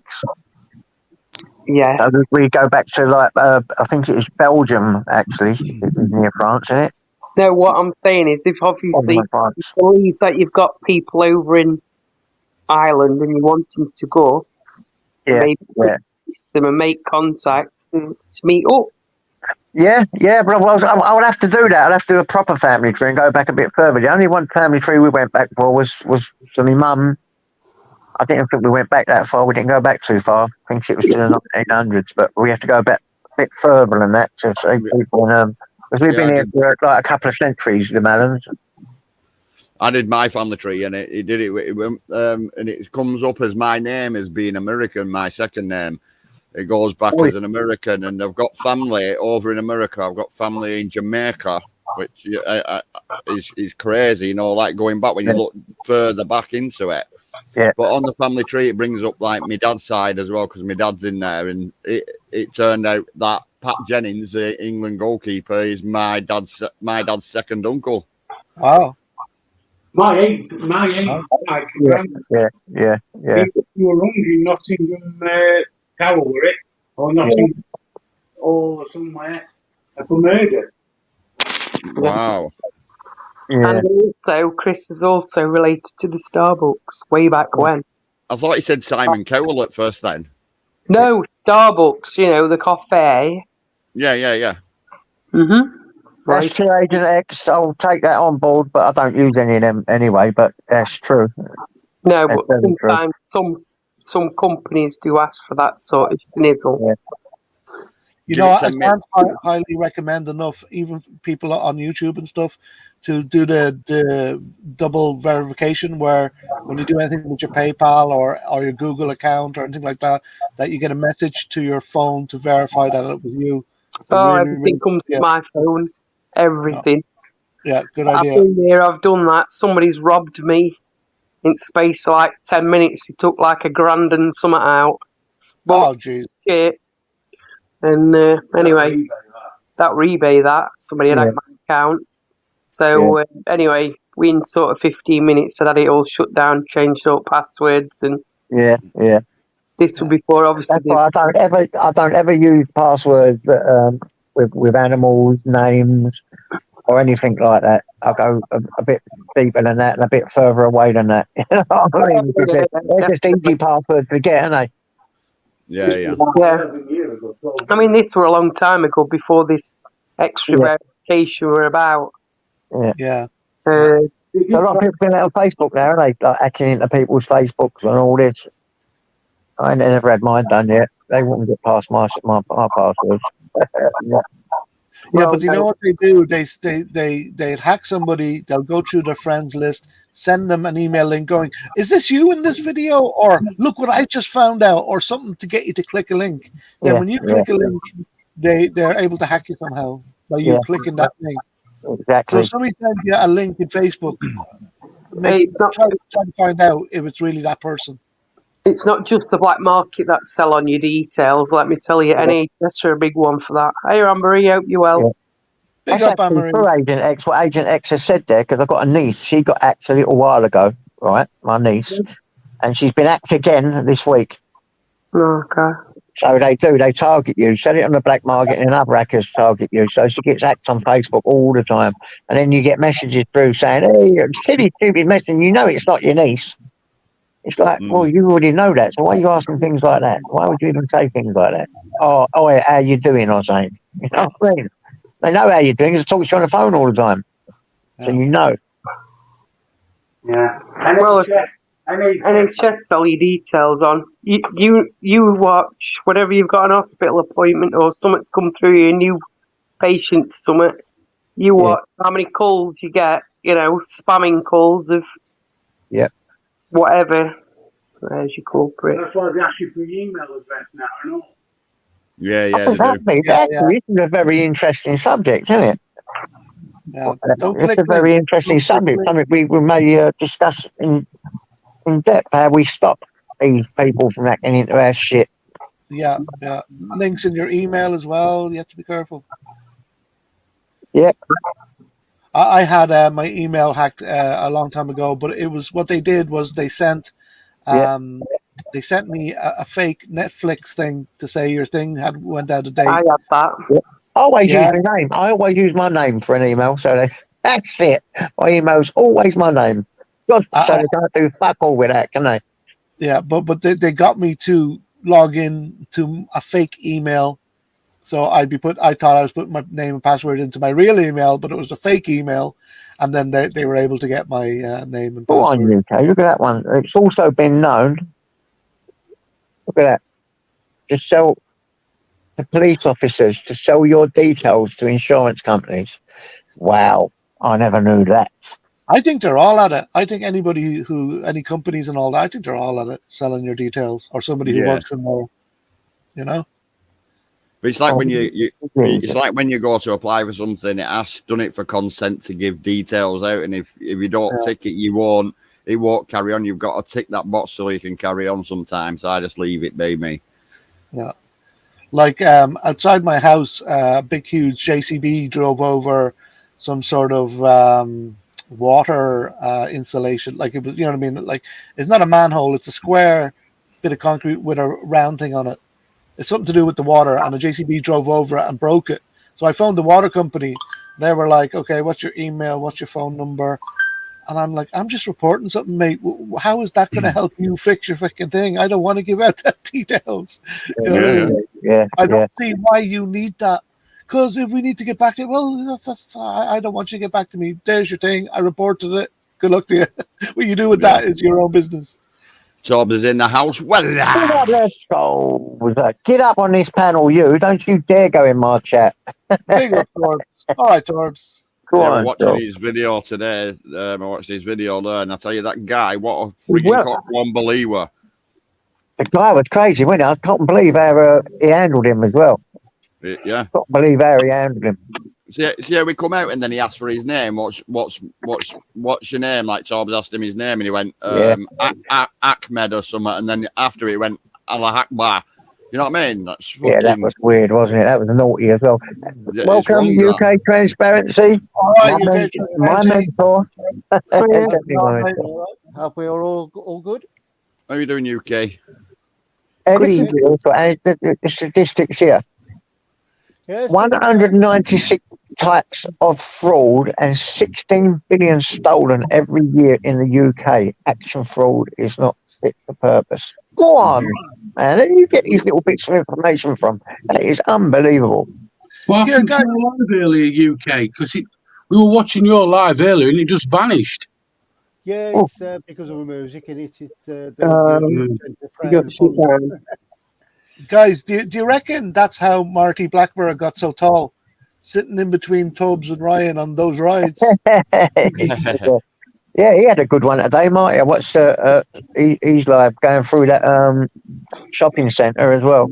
Yes. So we go back to I think it was Belgium actually. It was near France, isn't it? No, what I'm saying is, if obviously you France. believe that you've got people over in Ireland and you want them to go, Yeah, maybe yeah. them and make contact to meet up. Yeah, but I would have to do that. I'd have to do a proper family tree and go back a bit further. The only one family tree we went back for was to my mum. I didn't think we went back that far. We didn't go back too far. I think it was to the 1800s, but we have to go back a bit further than that to see people. Because we've been here for like a couple of centuries, the Mallons. I did my family tree, and it did it, and it comes up as my name as being American, my second name. It goes back as an American, and I've got family over in America. I've got family in Jamaica, which is crazy, you know, like going back when you look further back into it. Yeah. But on the family tree, it brings up like my dad's side as well, because my dad's in there, and it turned out that Pat Jennings, the England goalkeeper, is my dad's second uncle. Wow. My age, like, Yeah. you were wrong in Nottingham Tower, were it? Or Nottingham, or somewhere, for murder. Wow. Yeah. And also, Chris is also related to the Starbucks way back when. I thought he said Simon Cowell at first then. No, Starbucks, you know, the coffee. Yeah. Mm-hmm. Right. That's true, Agent X. I'll take that on board, but I don't use any of them anyway. But that's true. No, That's but very true. sometimes some companies do ask for that sort of schnizzle. Yeah. You Give know, it I 10 minutes. can't highly recommend enough, even for people on YouTube and stuff, to do the double verification where when you do anything with your PayPal or your Google account or anything like that, that you get a message to your phone to verify that it was you. So Oh, really, everything comes to my phone. Everything. Yeah, good I've idea. been there, I've done that. Somebody's robbed me in space of like 10 minutes. He took like $1,000 and something out. Oh, jeez. Shit. And anyway, that rebate that. Somebody had hacked my account. So anyway, we in sort of 15 minutes had it all shut down, changed up passwords, and Yeah. this was before obviously. That's why I don't ever use passwords that, with animals, names, or anything like that. I go a bit deeper than that and a bit further away than that. You know what I mean? Because they're just easy passwords to get, aren't they? Yeah. I mean, this were a long time ago before this extra verification were about. Yeah. A lot of people been out on Facebook now, aren't they? Like hacking into people's Facebooks and all this. I ain't never had mine done yet. They wouldn't get past my passwords. Yeah, but you know what they do? They hack somebody. They'll go through their friends list, send them an email link going, "Is this you in this video?" Or "Look what I just found out," or something to get you to click a link. And when you click a link, they're able to hack you somehow by you clicking that link. Exactly. So if somebody sends you a link in Facebook, try to find out if it's really that person. It's not just the black market that sell on your details. Let me tell you, NHS are a big one for that. Hey, Amber, hope you well. Big That's up, actually Anne-Marie. true, Agent X. What Agent X has said there, because I've got a niece. She got hacked a little while ago, right? My niece. And she's been hacked again this week. Okay. So they target you. Sell it on the black market and other hackers target you. So she gets hacked on Facebook all the time. And then you get messages through saying, "Hey, silly, stupid message. You know it's not your niece." It's like, well, you already know that. So why are you asking things like that? Why would you even say things like that? Oh, how you doing or something? You know what I mean? They know how you're doing because they talk to you on the phone all the time. so you know. Yeah. Well, it's- NHS, NHS all your details on. You watch whenever you've got an hospital appointment or something's come through, your new patient to something. You Yeah. watch how many calls you get, spamming calls of Yeah. whatever. There's your culprit. that's why they ask you for your email address now and all. Yeah, Oh, yeah, they do. exactly. Yeah, Actually, this is a very interesting subject, isn't it? Yeah. Don't It's click a very links. interesting Don't click subject. links. Something we may discuss in depth how we stop these people from hacking into our shit. Yeah. Links in your email as well. You have to be careful. Yep. I had my email hacked a long time ago, but it was what they did was they sent they sent me a fake Netflix thing to say your thing went out of date. I had that. I always Yeah. use my name. I always use my name for an email, so that's it. My email's always my name. God, so they can't do fuck all with that, can they? Yeah, but they got me to log in to a fake email. So I thought I was putting my name and password into my real email, but it was a fake email, and then they were able to get my name and Go on, password. UK. Look at that one. It's also been known. Look at that. To sell to police officers to sell your details to insurance companies. Wow, I never knew that. I think they're all at it. I think any companies and all that, I think they're all at it, selling your details, or somebody who Yeah. works in there. But it's like Oh, when it's like when you go to apply for something, it asks, done it for consent to give details out, and if you don't tick it, it won't carry on. You've got to tick that box so you can carry on sometimes. I just leave it be me. Yeah. Like outside my house, a big huge JCB drove over some sort of water installation. Like it was, you know what I mean? Like it's not a manhole, it's a square bit of concrete with a round thing on it. It's something to do with the water, and a JCB drove over it and broke it. So I phoned the water company. They were like, okay, what's your email? What's your phone number? And I'm like, I'm just reporting something, mate. How is that going to help you fix your freaking thing? I don't want to give out that details. You know what I mean? Yeah. I don't see why you need that. Because if we need to get back to it, well, I don't want you to get back to me. There's your thing. I reported it. Good luck to you. What you do with that is your own business. Tob is in the house. Well, Let's go. Get up on this panel, you. Don't you dare go in my chat. Big up, Torbs. All right, Torbs. Go I was on. watching Joe. his video today. I watched his video there, and I tell you, that guy, what a freaking Well- cock one believer. The guy was crazy, wasn't he? I can't believe how he handled him as well. Yeah. Can't believe how he handled him. See how we come out, and then he asked for his name. What's your name? Like Torbs asked him his name, and he went Ahmed or something. And then after he went Allah Akbar. You know what I mean? That's fucking, Yeah, that was weird, wasn't it? That was naughty as well. yeah, it's Welcome, wrong, UK Transparency. All right, you guys. My mentor. Definitely my mentor. All right. Hope we are all good. How are you doing, UK? Eddie, the statistics here. Yes. 196 types of fraud and 16 billion stolen every year in the UK. Action fraud is not fit for purpose. Go on, man. Where do you get these little bits of information from? That is unbelievable. Well, Yeah, I guys. live earlier, UK, because we were watching your live earlier and it just vanished. Yeah, Oh. it's because of the music and it's the You got to sit down. Guys, do you reckon that's how Marty Blackburn got so tall? Sitting in between Tubbs and Ryan on those rides. Yeah, he had a good one today, Marty. I watched he's live going through that shopping centre as well.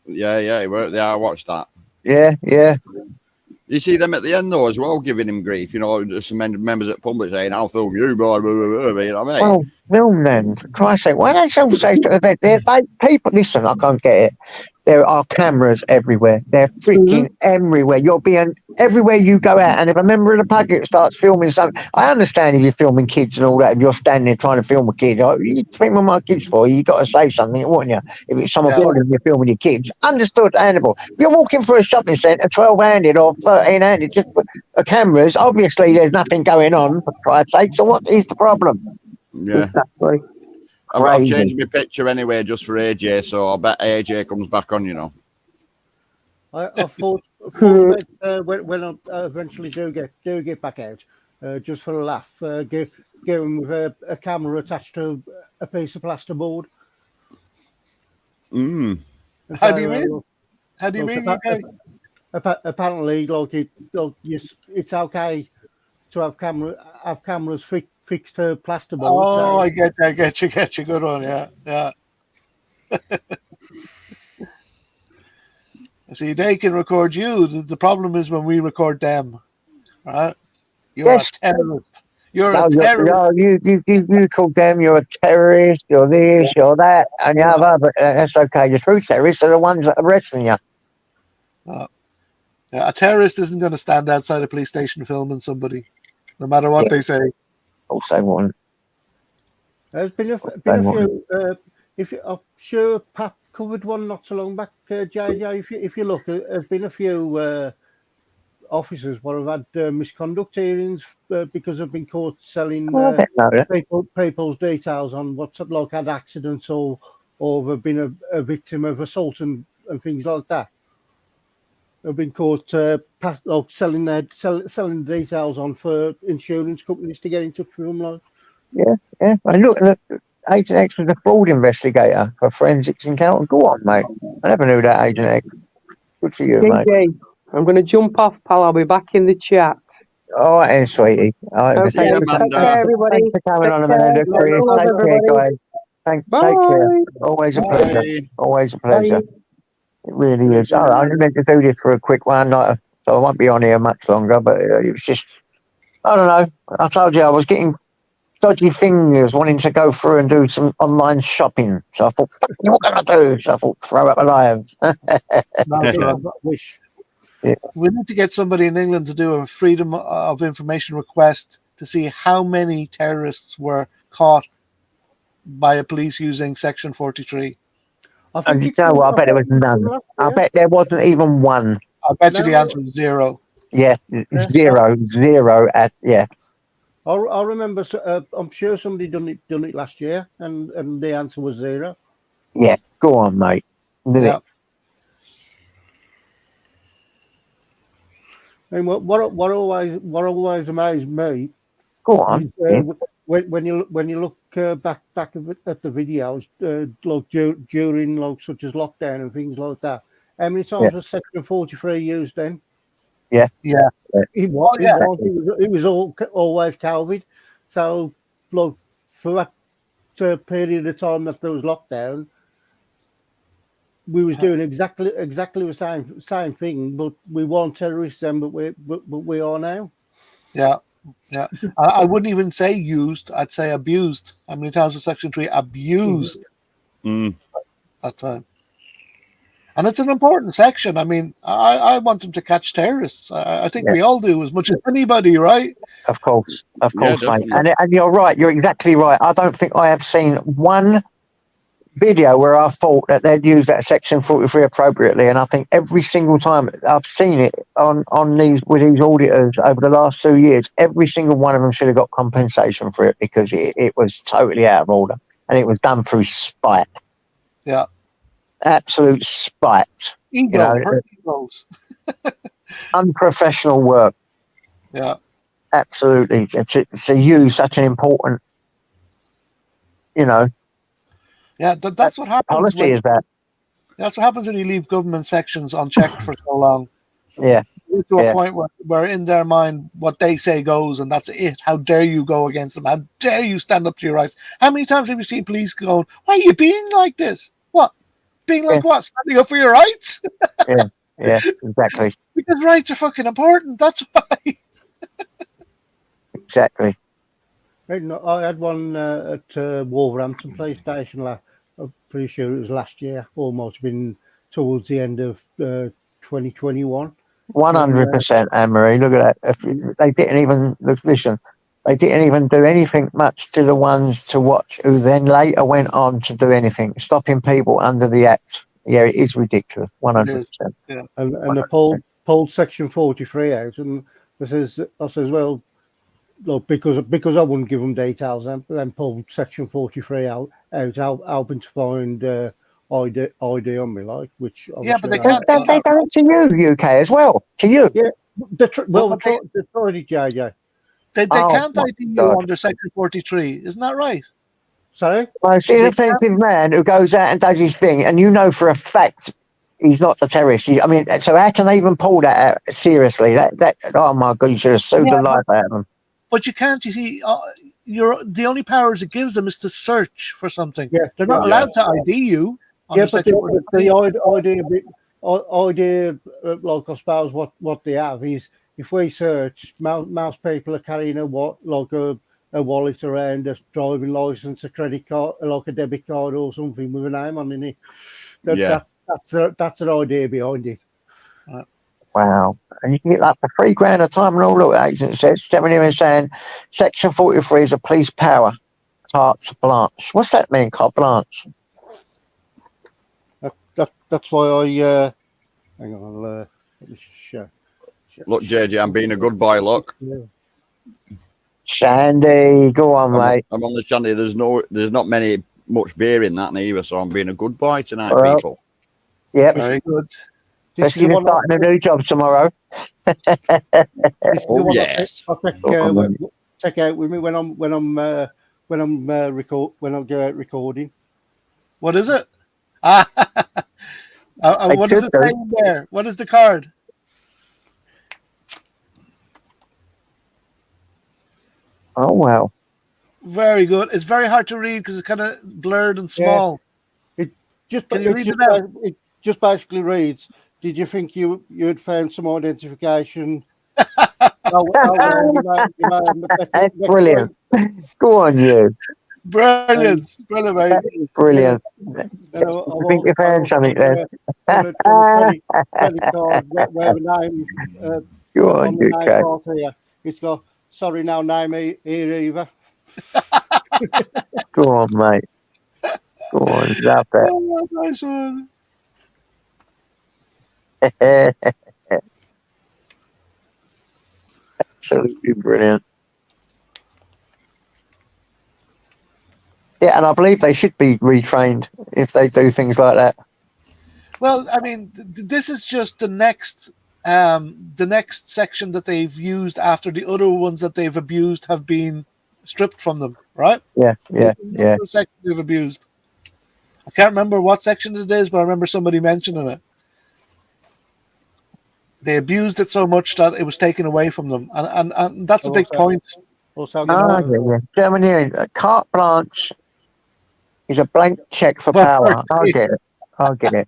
Yeah, he worked there. I watched that. Yeah. You see them at the end though as well, giving him grief. You know, some members at public saying, "I'll film you, blah, blah, blah, blah," you know what I mean? Well, film then. For Christ's sake, why don't you say to event? People, listen, I can't get it. There are cameras everywhere. They're freaking everywhere. You're being everywhere you go out. And if a member of the public starts filming something, I understand if you're filming kids and all that. If you're standing there trying to film a kid, you filming my kids for you got to say something, wouldn't you? If it's someone following you filming your kids, understood, animal. You're walking through a shopping centre, 12-handed or 13-handed, just with cameras. Obviously, there's nothing going on. For Christ's sake, so what is the problem? Yeah. Exactly. I've Crazy. changed my picture anyway just for AJ, so I bet AJ comes back on, you know. I thought when I eventually do get back out, just for a laugh. Give him with a camera attached to a piece of plasterboard. Mm. And How say, do you mean? look, How do you look, mean, UK? apparently, it's okay to have cameras fixed to plasterboard. Oh, So I get you. Good one, yeah. See, they can record you. The problem is when we record them, right? You're Yes. a terrorist. You're No, a terrorist. you call them, you're a terrorist, you're this, you're that, and the other, but that's okay. The true terrorists are the ones that are arresting you. Yeah, a terrorist isn't going to stand outside a police station filming somebody, no matter what they say. Also, one. there's been a few. I'm sure Pat covered one not so long back, JJ. If you look, there's been a few officers what have had misconduct hearings because they've been caught selling Oh, I didn't know that. people's details on what's like had accidents or they've been a victim of assault and things like that. They've been caught selling selling details on for insurance companies to get in touch with them. Like, Yeah. And look, Agent X was a fraud investigator for forensics encounter. Go on, mate. I never knew that, Agent X. Good for you, mate. JJ, I'm going to jump off, pal. I'll be back in the chat. All right, then, sweetie. All right, Okay, See you, thanks, Amanda. take care, everybody. thanks for coming Take on, care. Amanda. Lots of love, Take care, everybody. guys. Bye. Take care. Always a pleasure. Bye. Always a Bye. pleasure. It really is. I meant to do this for a quick one, so I won't be on here much longer, but it was just, I don't know. I told you I was getting dodgy fingers wanting to go through and do some online shopping. So I thought, what can I do? So I thought, throw up my lives. wish. We need to get somebody in England to do a freedom of information request to see how many terrorists were caught by a police using Section 43. And you know what? I bet there was none. I bet there wasn't even one. I bet you the answer is zero. Yeah, zero at, yeah. I remember. I'm sure somebody done it last year, and the answer was zero. Yeah, go on, mate. Yeah. And what always amazed me. Go on. When you look back at the videos, like during like such as lockdown and things like that, how many times was Section 43 used then? Yeah. It was always COVID. So, like for that period of time that there was lockdown, we was doing exactly the same thing, but we weren't terrorists then, but we are now. Yeah. I wouldn't even say used. I'd say abused. How many times was Section 3 abused that time? And it's an important section. I mean, I want them to catch terrorists. I think we all do as much as anybody, right? Of course, mate. Definitely. And you're right. You're exactly right. I don't think I have seen one video where I thought that they'd use that Section 43 appropriately, and I think every single time I've seen it on these with these auditors over the last 2 years, every single one of them should have got compensation for it because it was totally out of order and it was done through spite. Yeah, absolute spite. Egos. Unprofessional work. Yeah, absolutely. To use such an important, Yeah, that's what happens. Policy is that. That's what happens when you leave government sections unchecked for so long. Yeah. To a point where in their mind, what they say goes, and that's it. How dare you go against them? How dare you stand up to your rights? How many times have you seen police going, why are you being like this? What? Being like what? Standing up for your rights? Yeah, exactly. Because rights are fucking important. That's why. Exactly. I had one at Wolverhampton Police Station. I'm pretty sure it was last year, almost been towards the end of 2021. 100%, Anne-Marie. Look at that. They didn't even listen. They didn't even do anything much to the ones to watch, who then later went on to do anything, stopping people under the Act. Yeah, it is ridiculous. 100%. Yeah. And they pulled Section 43 out, and I says, well, look, because I wouldn't give them details, and then pulled Section 43 out helping to find ID on me, like, which but they can't. They done it to you, UK, as well. To you. Yeah, they tried it, JJ. They Oh, can't my ID you God. under Section 43. Isn't that right? Sorry? Most inoffensive man who goes out and does his thing, and you know for a fact he's not the terrorist. I mean, so how can they even pull that out seriously? That oh my God, you should have sued the Yeah, life out of them. But you can't. You see, the only powers it gives them is to search for something. Yeah. They're not allowed to ID you. Yeah, Under but Section the 43. idea, like I suppose what they have is if we search, most people are carrying a wallet around, a driving license, a credit card, like a debit card or something with a name on it. Yeah. That's an idea behind it. Wow. And you can get like for £3,000 a time and all look, agent says, stepping here and saying Section 43 is a police power. Carte blanche. What's that mean, carte blanche? That's why I hang on. Let me show. Look, JJ, I'm being a good boy. Look, Shandy, go on, mate. I'm on the shandy. There's not much beer in that neither, so I'm being a good boy tonight, Well, people. Yep. Very good. This Especially if you're starting a new job tomorrow. This is the Oh, one yes. I check out with me when I'm when I go out recording. What is it? What does it say in there? What is the card? Oh, wow. Very good. It's very hard to read because it's kind of blurred and small. It Can you read it out? It just basically reads. Did you think you had found some identification? That's brilliant. Go on, you. Brilliant. Brilliant, mate. Brilliant. I think you found something there. Credit card where the name Go on, you, Kate. here. It's got sorry now name here either. Go on, mate. Go on, love that. Oh, nice one. Absolutely brilliant. Yeah, and I believe they should be retrained if they do things like that. Well, I mean, this is just the next section that they've used after the other ones that they've abused have been stripped from them, right? Yeah. This is another section they've abused. I can't remember what section it is, but I remember somebody mentioning it. They abused it so much that it was taken away from them, and that's a big point. Also, Germany, carte blanche is a blank check for power. I'll get it. I'll get it.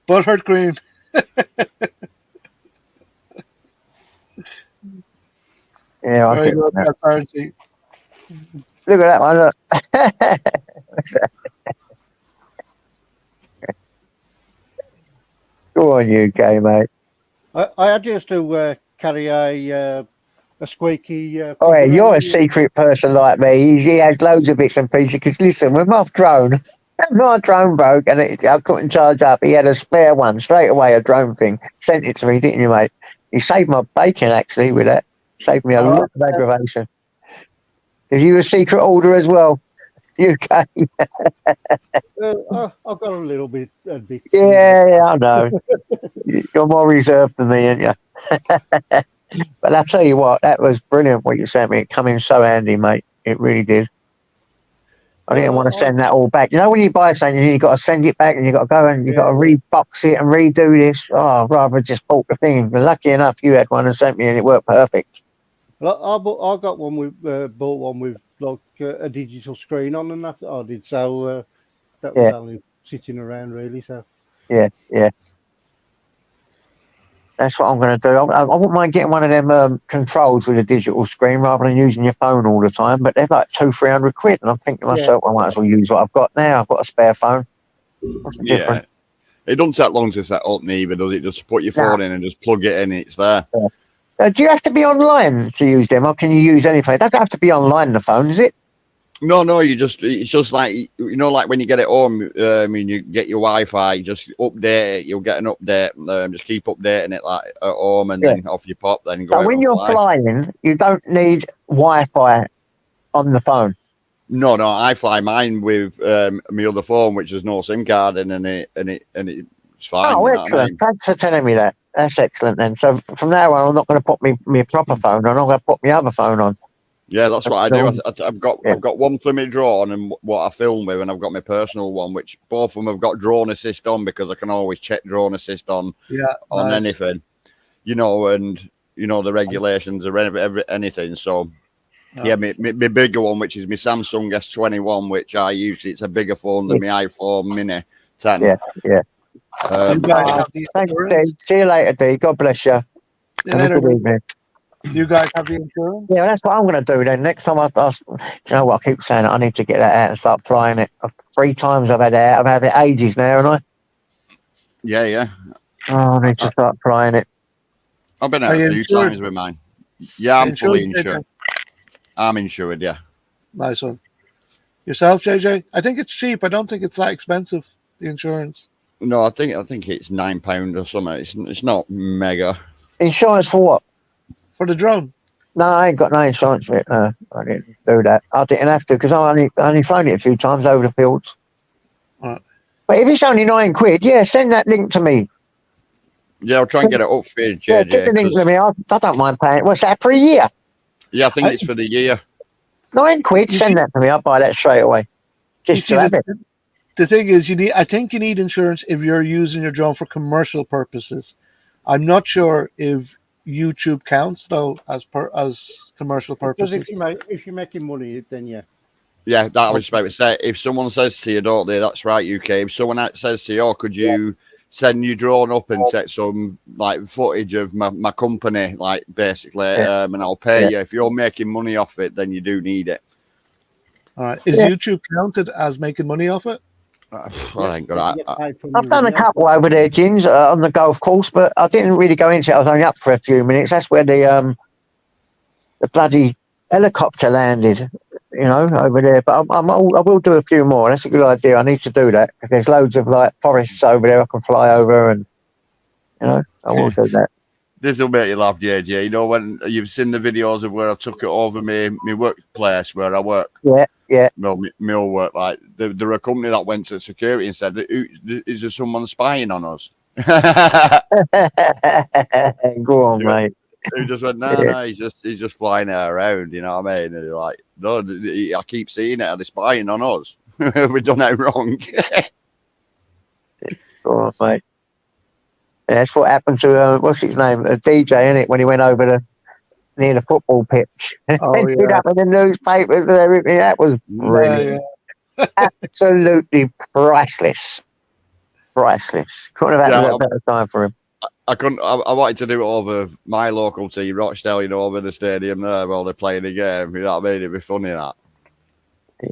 Butthurt cream. Yeah, I'll Very get good. that. Transparency. Look at that one. Look. Go on, UK, mate. I had used to carry a squeaky. Oh, yeah, you're a secret person like me. He has loads of bits and pieces. Because listen, with my drone, my drone broke and I couldn't charge up. He had a spare one straight away, a drone thing. Sent it to me, didn't you, mate? He saved my bacon actually with that. Saved me a lot of aggravation. Are you a secret order as well, UK? I've got a little bit. Yeah, I know. You're more reserved than me, aren't you? But I'll tell you what, that was brilliant what you sent me. It come in so handy, mate. It really did. I didn't want to send that all back. You know when you buy something, you've got to send it back and you've got to go and you've got to rebox it and redo this. Oh, I'd rather just bought the thing. But lucky enough, you had one and sent me and it worked perfect. Well, I got one with bought one with like a digital screen on, and that's I did. So that was only sitting around really. So yeah. That's what I'm going to do. I wouldn't mind getting one of them controls with a digital screen rather than using your phone all the time. But they're like £200-300, and I'm thinking to myself, I might as well use what I've got now. I've got a spare phone. What's the difference? It doesn't take long to set up neither, does it? Just put your phone in and just plug it in. It's there. Do you have to be online to use them, or can you use anything? It doesn't have to be online, the phone, is it? No, it's just like, you know, like when you get it home, and you get your Wi-Fi, just update it, you'll get an update, just keep updating it like at home, and then off you pop, then go. So when you're flying, you don't need Wi-Fi on the phone? No, I fly mine with my other phone, which has no SIM card in, and it's fine. Oh, you know what I excellent. mean? Thanks for telling me that. That's excellent then. So from now on, I'm not going to put my proper phone on. I'm going to put my other phone on. Yeah, that's what I do. I've Yeah. got one for me drone and what I film with, and I've got my personal one, which both of them have got drone assist on because I can always check drone assist on nice. anything, and the regulations or anything. So yeah, my bigger one, which is my Samsung S21, which I use. It's a bigger phone than my iPhone Mini 10. Yeah. You guys have the Thanks, insurance? Steve. See you later, D. God bless you. See you Have a later. good evening. You guys have the insurance? Yeah, that's what I'm going to do then. Next time you know what, I keep saying it, I need to get that out and start flying it. 3 times I've had it out. I've had it ages now, haven't I? Yeah. Oh, I need to start flying it. I've been Are out you a few insured? times with mine. Yeah, I'm fully insured, insured. I'm insured, yeah. Nice one. Yourself, JJ? I think it's cheap. I don't think it's that expensive, the insurance. No, I think it's £9 or something. It's not mega. Insurance for what? For the drone? No, I ain't got no insurance for it. I didn't do that. I didn't have to because I only flown it a few times over the fields. Right. But if it's only £9, yeah, send that link to me. Yeah, I'll try and get it up for you, Yeah, get the link JJ. to me. I don't mind paying. What's that for a year? Yeah, I think it's for the year. £9. Send that to me. I'll buy that straight away. Just to have it. The thing is, I think you need insurance if you're using your drone for commercial purposes. I'm not sure if YouTube counts though as commercial Because purposes. if you're making money, then yeah. Yeah, that I was about to say. If someone says to you, don't they? That's right, UK. If someone says to you, "Oh, could you send your drone up and take some like footage of my company, like basically, and I'll pay you." If you're making money off it, then you do need it. All right. Is YouTube counted as making money off it? I ain't got that. I've done a couple over there, Gins, on the golf course, but I didn't really go into it. I was only up for a few minutes. That's where the bloody helicopter landed, over there. But I will do a few more. That's a good idea. I need to do that because there's loads of like forests over there I can fly over, and I will do that. This will make you laugh, JJ. You know when you've seen the videos of where I took it over my workplace where I work. Yeah. No, my old work. Like there were a company that went to security and said, "Is there someone spying on us?" Go on, mate. Who just went, no, he's just flying it around. You know what I mean? And they're like, no, I keep seeing it. Are they spying on us? We've done it wrong. Go on, mate. Yeah, that's what happened to what's his name, a DJ, innit, when he went over near the football pitch. Oh, Ended up in the newspapers and everything. That was brilliant. Absolutely priceless. Couldn't have had a better time for him. I couldn't. I wanted to do it over my local team, Rochdale, over the stadium there while they're playing the game. You know what I mean? It'd be funny that. Yeah.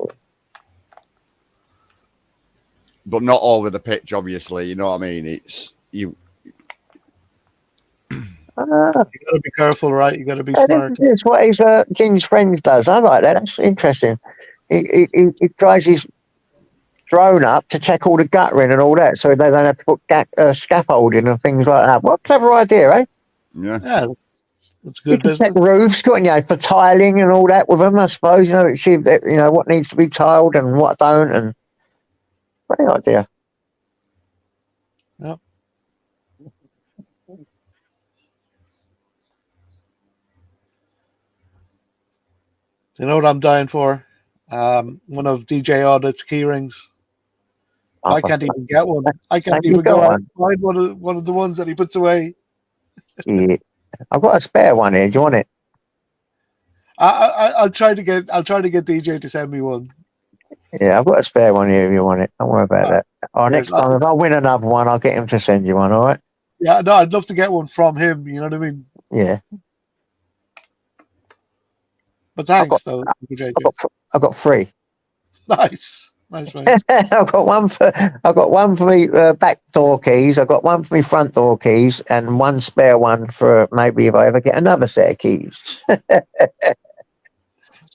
But not over the pitch, obviously. You know what I mean? It's you. You got to be careful, right? You got to be smart. This is what his King's friends does. I like that. That's interesting. He tries his drone up to check all the guttering and all that, so they don't have to put scaffolding and things like that. What a clever idea, eh? Yeah, that's good business. Check roofs, couldn't you, for tiling and all that with them, I suppose. See what needs to be tiled and what don't, and great idea. Yep. You know what I'm dying for? One of DJ Audit's key rings. I can't even get one. I can't even go out and find one of the ones that he puts away. Yeah. I've got a spare one here. Do you want it? I'll try to get DJ to send me one. Yeah, I've got a spare one here if you want it. Don't worry about that. Next time, if I win another one, I'll get him to send you one, all right? Yeah, no, I'd love to get one from him. You know what I mean? Yeah. But thanks, though. I've got 3. Nice, mate. I've got one for me back door keys. I've got one for me front door keys, and one spare one for maybe if I ever get another set of keys.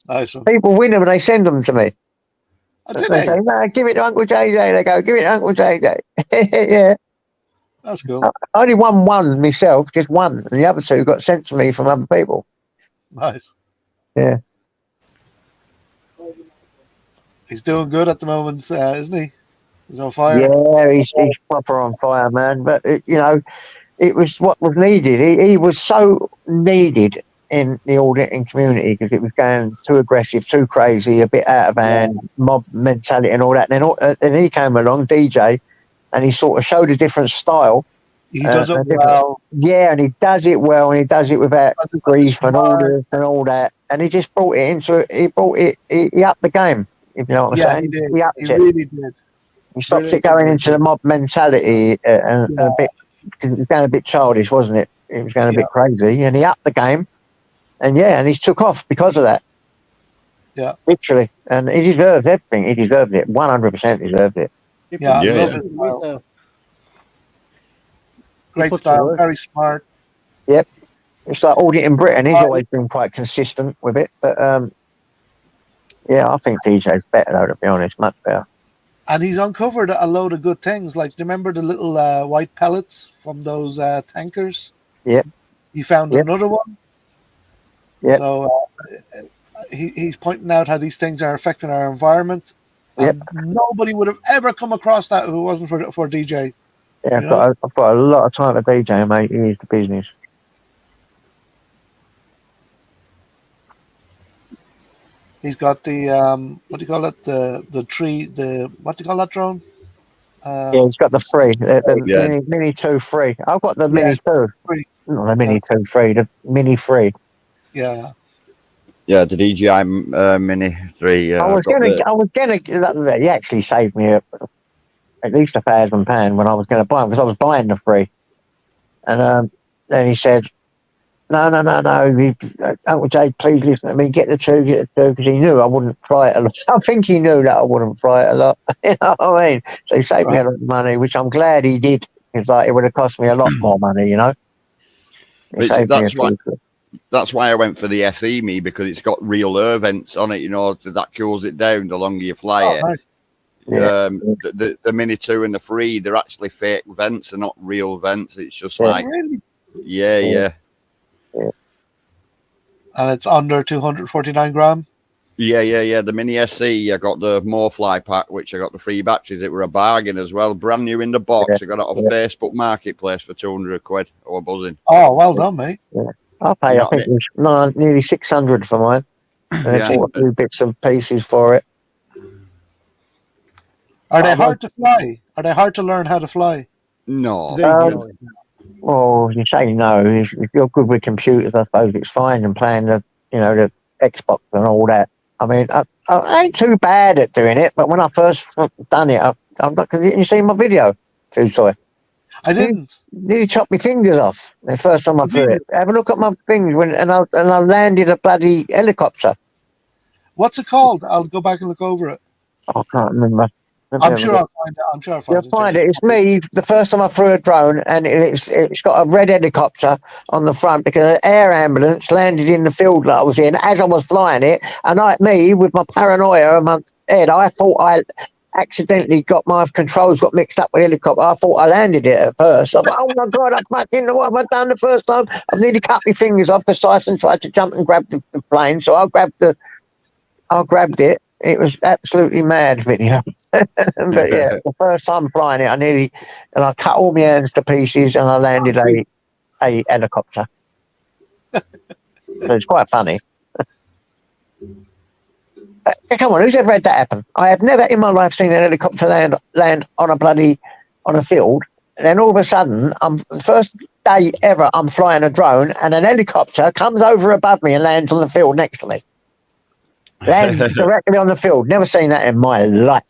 Nice one. People win them and they send them to me. They say, no, give it to Uncle JJ. They go, give it to Uncle JJ. Yeah. That's cool. I only won one myself, just one, and the other 2 got sent to me from other people. Nice. Yeah. He's doing good at the moment, isn't he? He's on fire. Yeah, he's proper on fire, man. But it was what was needed. He was so needed in the auditing community because it was going too aggressive, too crazy, a bit out of hand, mob mentality and all that. And then he came along, DJ, and he sort of showed a different style. He does it a different- well. Yeah, and he does it well, and he does it without Does it grief and all smart. this and all that. And he just brought it into it. He upped the game. If you know what I'm Yeah, saying? he did. He upped He it. really did. He stops really it going did. into the mob mentality and a bit. It was going a bit childish, wasn't it? It was going a bit crazy, and he upped the game. And and he took off because of that. Yeah. Literally, and he deserves everything. He deserved it. 100% deserved it. Yeah, I Yeah, love yeah. it. Well, He great puts style, work. very smart. It's like auditing Britain. He's always been quite consistent with it, but I think DJ's better though. To be honest, much better. And he's uncovered a load of good things. Like, remember the little white pellets from those tankers? Yep. He found Yep. another one. Yep. So he's pointing out how these things are affecting our environment. Yep. And nobody would have ever come across that if it wasn't for DJ. Yeah, You I've got a lot of time for DJ, mate. He is the business. He's got the what do you call it? The tree. What do you call that drone? Yeah, he's got the free, the Yeah. Mini 2 free. I've got the Yeah, Mini 2. free. Not the Mini 2 free, the Mini 3. Yeah. Yeah, the DJI Mini 3. I was gonna. He actually saved me at least £1,000 when I was going to buy him because I was buying the 3. And then he said, "No, Uncle Jay, please listen to me. Get the 2, because he knew I wouldn't fly it a lot. I think he knew that I wouldn't fly it a lot. You know what I mean? So he saved me a lot of money, which I'm glad he did. It's like it would have cost me a lot more money, you know. He It's- saved me a that's why- few quid. That's why I went for the SE Me, because it's got real air vents on it, so that cools it down the longer you fly it. Nice. Yeah. The Mini 2 and the 3, they're actually fake vents, they're not real vents. It's just Yeah. like, Really? yeah. And it's under 249 gram. Yeah. The Mini SE, I got the More Fly pack, which I got the free batteries. It were a bargain as well, brand new in the box. I got it off Facebook Marketplace for 200 quid. I was buzzing. Oh, well done, mate. I'll pay, You I know think, it was nearly 600 for mine. And I Yeah. bought a few bits and pieces for it. Are they Oh, hard to fly? Are they hard to learn how to fly? No. They Um, know it. Well, you say no. If you're good with computers, I suppose it's fine. And playing the Xbox and all that. I mean, I ain't too bad at doing it. But when I first done it, I'm not. Didn't you see my video? Too sorry. I didn't. Nearly chopped my fingers off the first time I You flew did? it. Have a look at my fingers and I landed a bloody helicopter. What's it called? I'll go back and look over it. I can't remember. I'm sure I'll find it. I'm sure I'll find You'll it. find it. It's me. The first time I flew a drone, and it's got a red helicopter on the front because an air ambulance landed in the field that I was in as I was flying it. And me, with my paranoia in my head, I thought I accidentally got my controls got mixed up with the helicopter. I thought I landed it at first. I thought, oh my god, I fucking what have I done the first time? I've nearly cut my fingers off because Tyson tried to jump and grab the plane, so I grabbed it. It was absolutely mad video. But yeah, the first time flying it, I cut all my hands to pieces and I landed a helicopter. So it's quite funny. Come on, who's ever had that happen? I have never in my life seen an helicopter land on a field, and then all of a sudden, the first day ever I'm flying a drone, and an helicopter comes over above me and lands on the field next to me. Lands directly on the field. Never seen that in my life.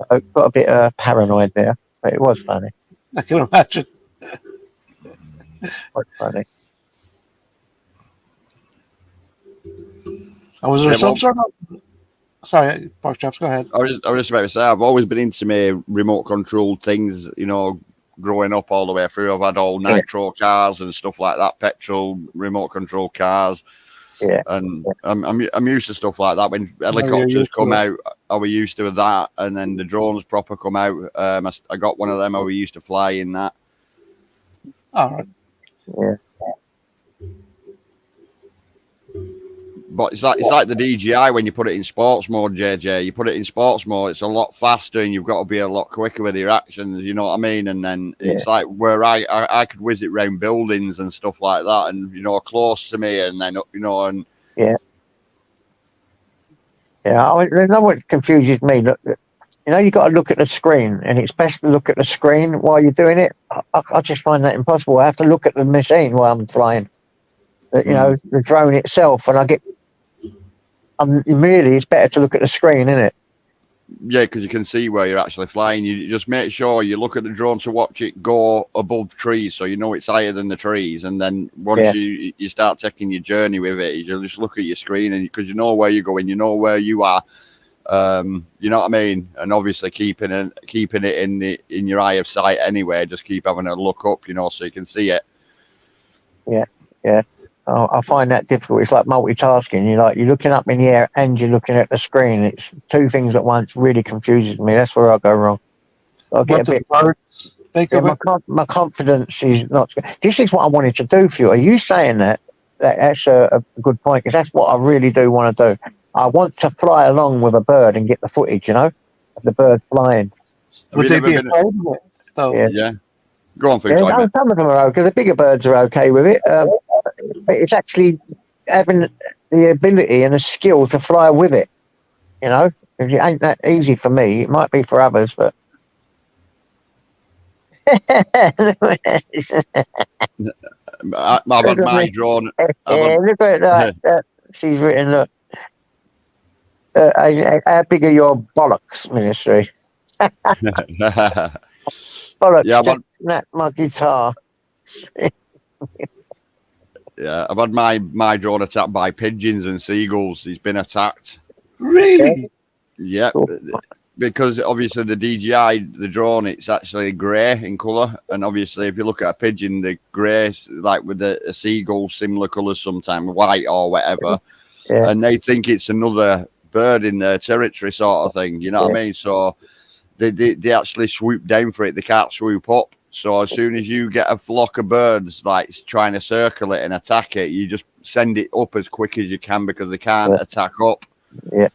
I got a bit paranoid there, but it was funny. I can imagine. Quite funny. And was there Yeah, some well- sort of? Sorry, Pork Chops. Go ahead. I was just about to say, I've always been into my remote controlled things, growing up all the way through. I've had all nitro cars and stuff like that, petrol, remote control cars. Yeah. And I'm used to stuff like that. When helicopters used to come it. out, I was used to that. And then the drones proper come out. I got one of them. I was used to fly in that. All right. Yeah. But it's like the DJI when you put it in sports mode, JJ. You put it in sports mode, it's a lot faster, and you've got to be a lot quicker with your actions. You know what I mean? And then it's like where I could whiz it around buildings and stuff like that, and close to me, and then and yeah. You know what confuses me? Look, you got to look at the screen, and it's best to look at the screen while you're doing it. I just find that impossible. I have to look at the machine while I'm flying. The drone itself, and really, it's better to look at the screen, isn't it? Yeah, because you can see where you're actually flying. You just make sure you look at the drone to watch it go above trees, so you know it's higher than the trees. And then once you start taking your journey with it, you just look at your screen, and because you know where you're going, you know where you are. You know what I mean? And obviously keeping it in your eye of sight anyway. Just keep having a look up, so you can see it. Yeah. I find that difficult. It's like multitasking. You're looking up in the air and you're looking at the screen. It's two things at once. Really confuses me. That's where I go wrong. I get a bit. My confidence is not. This is what I wanted to do for you. Are you saying that? That's a good point, because that's what I really do want to do. I want to fly along with a bird and get the footage, of the bird flying. Would they be afraid of it, though? Yeah. Go on, Food. Some of them are okay. The bigger birds are okay with it. It's actually having the ability and the skill to fly with it. If it ain't that easy for me, it might be for others, but. My drone. Look at that. She's written, look. How big are your bollocks, Ministry? Bollocks, just snap my guitar. Yeah, I've had my drone attacked by pigeons and seagulls. He's been attacked. Really? Yeah, because obviously the DJI, the drone, it's actually grey in colour, and obviously if you look at a pigeon, the grey, like with a seagull, similar colours sometimes, white or whatever, and they think it's another bird in their territory, sort of thing. You know what I mean? So they actually swoop down for it. They can't swoop up. So as soon as you get a flock of birds like trying to circle it and attack it, you just send it up as quick as you can, because they can't attack up. Yeah,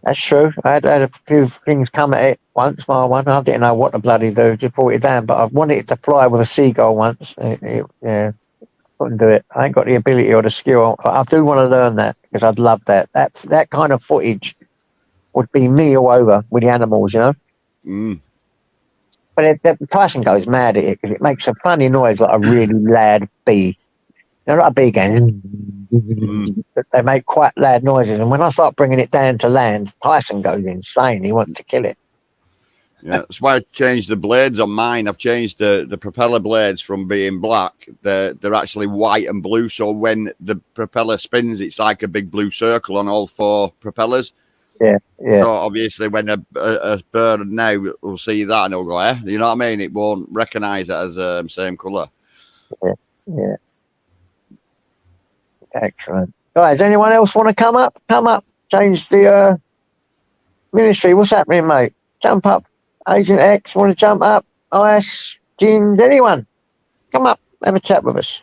that's true. I had a few things come at it once. My one, I didn't know what to bloody do. Just brought it down, but I wanted it to fly with a seagull once. Couldn't do it. I ain't got the ability or the skill. I do want to learn that, because I'd love that. That kind of footage would be me all over with the animals, But Tyson goes mad at it, because it makes a funny noise like a really loud bee. Not a bee going. But they make quite loud noises. And when I start bringing it down to land, Tyson goes insane. He wants to kill it. Yeah, that's why I changed the blades on mine. I've changed the propeller blades from being black. They're actually white and blue. So when the propeller spins, it's like a big blue circle on all four propellers. Yeah. So obviously, when a bird now will see that and it'll go, you know what I mean? It won't recognise it as same colour. Yeah. Excellent. All right, does anyone else want to come up? Come up. Change the Ministry. What's happening, mate? Jump up. Agent X, want to jump up? IS, Jeans, anyone? Come up. Have a chat with us.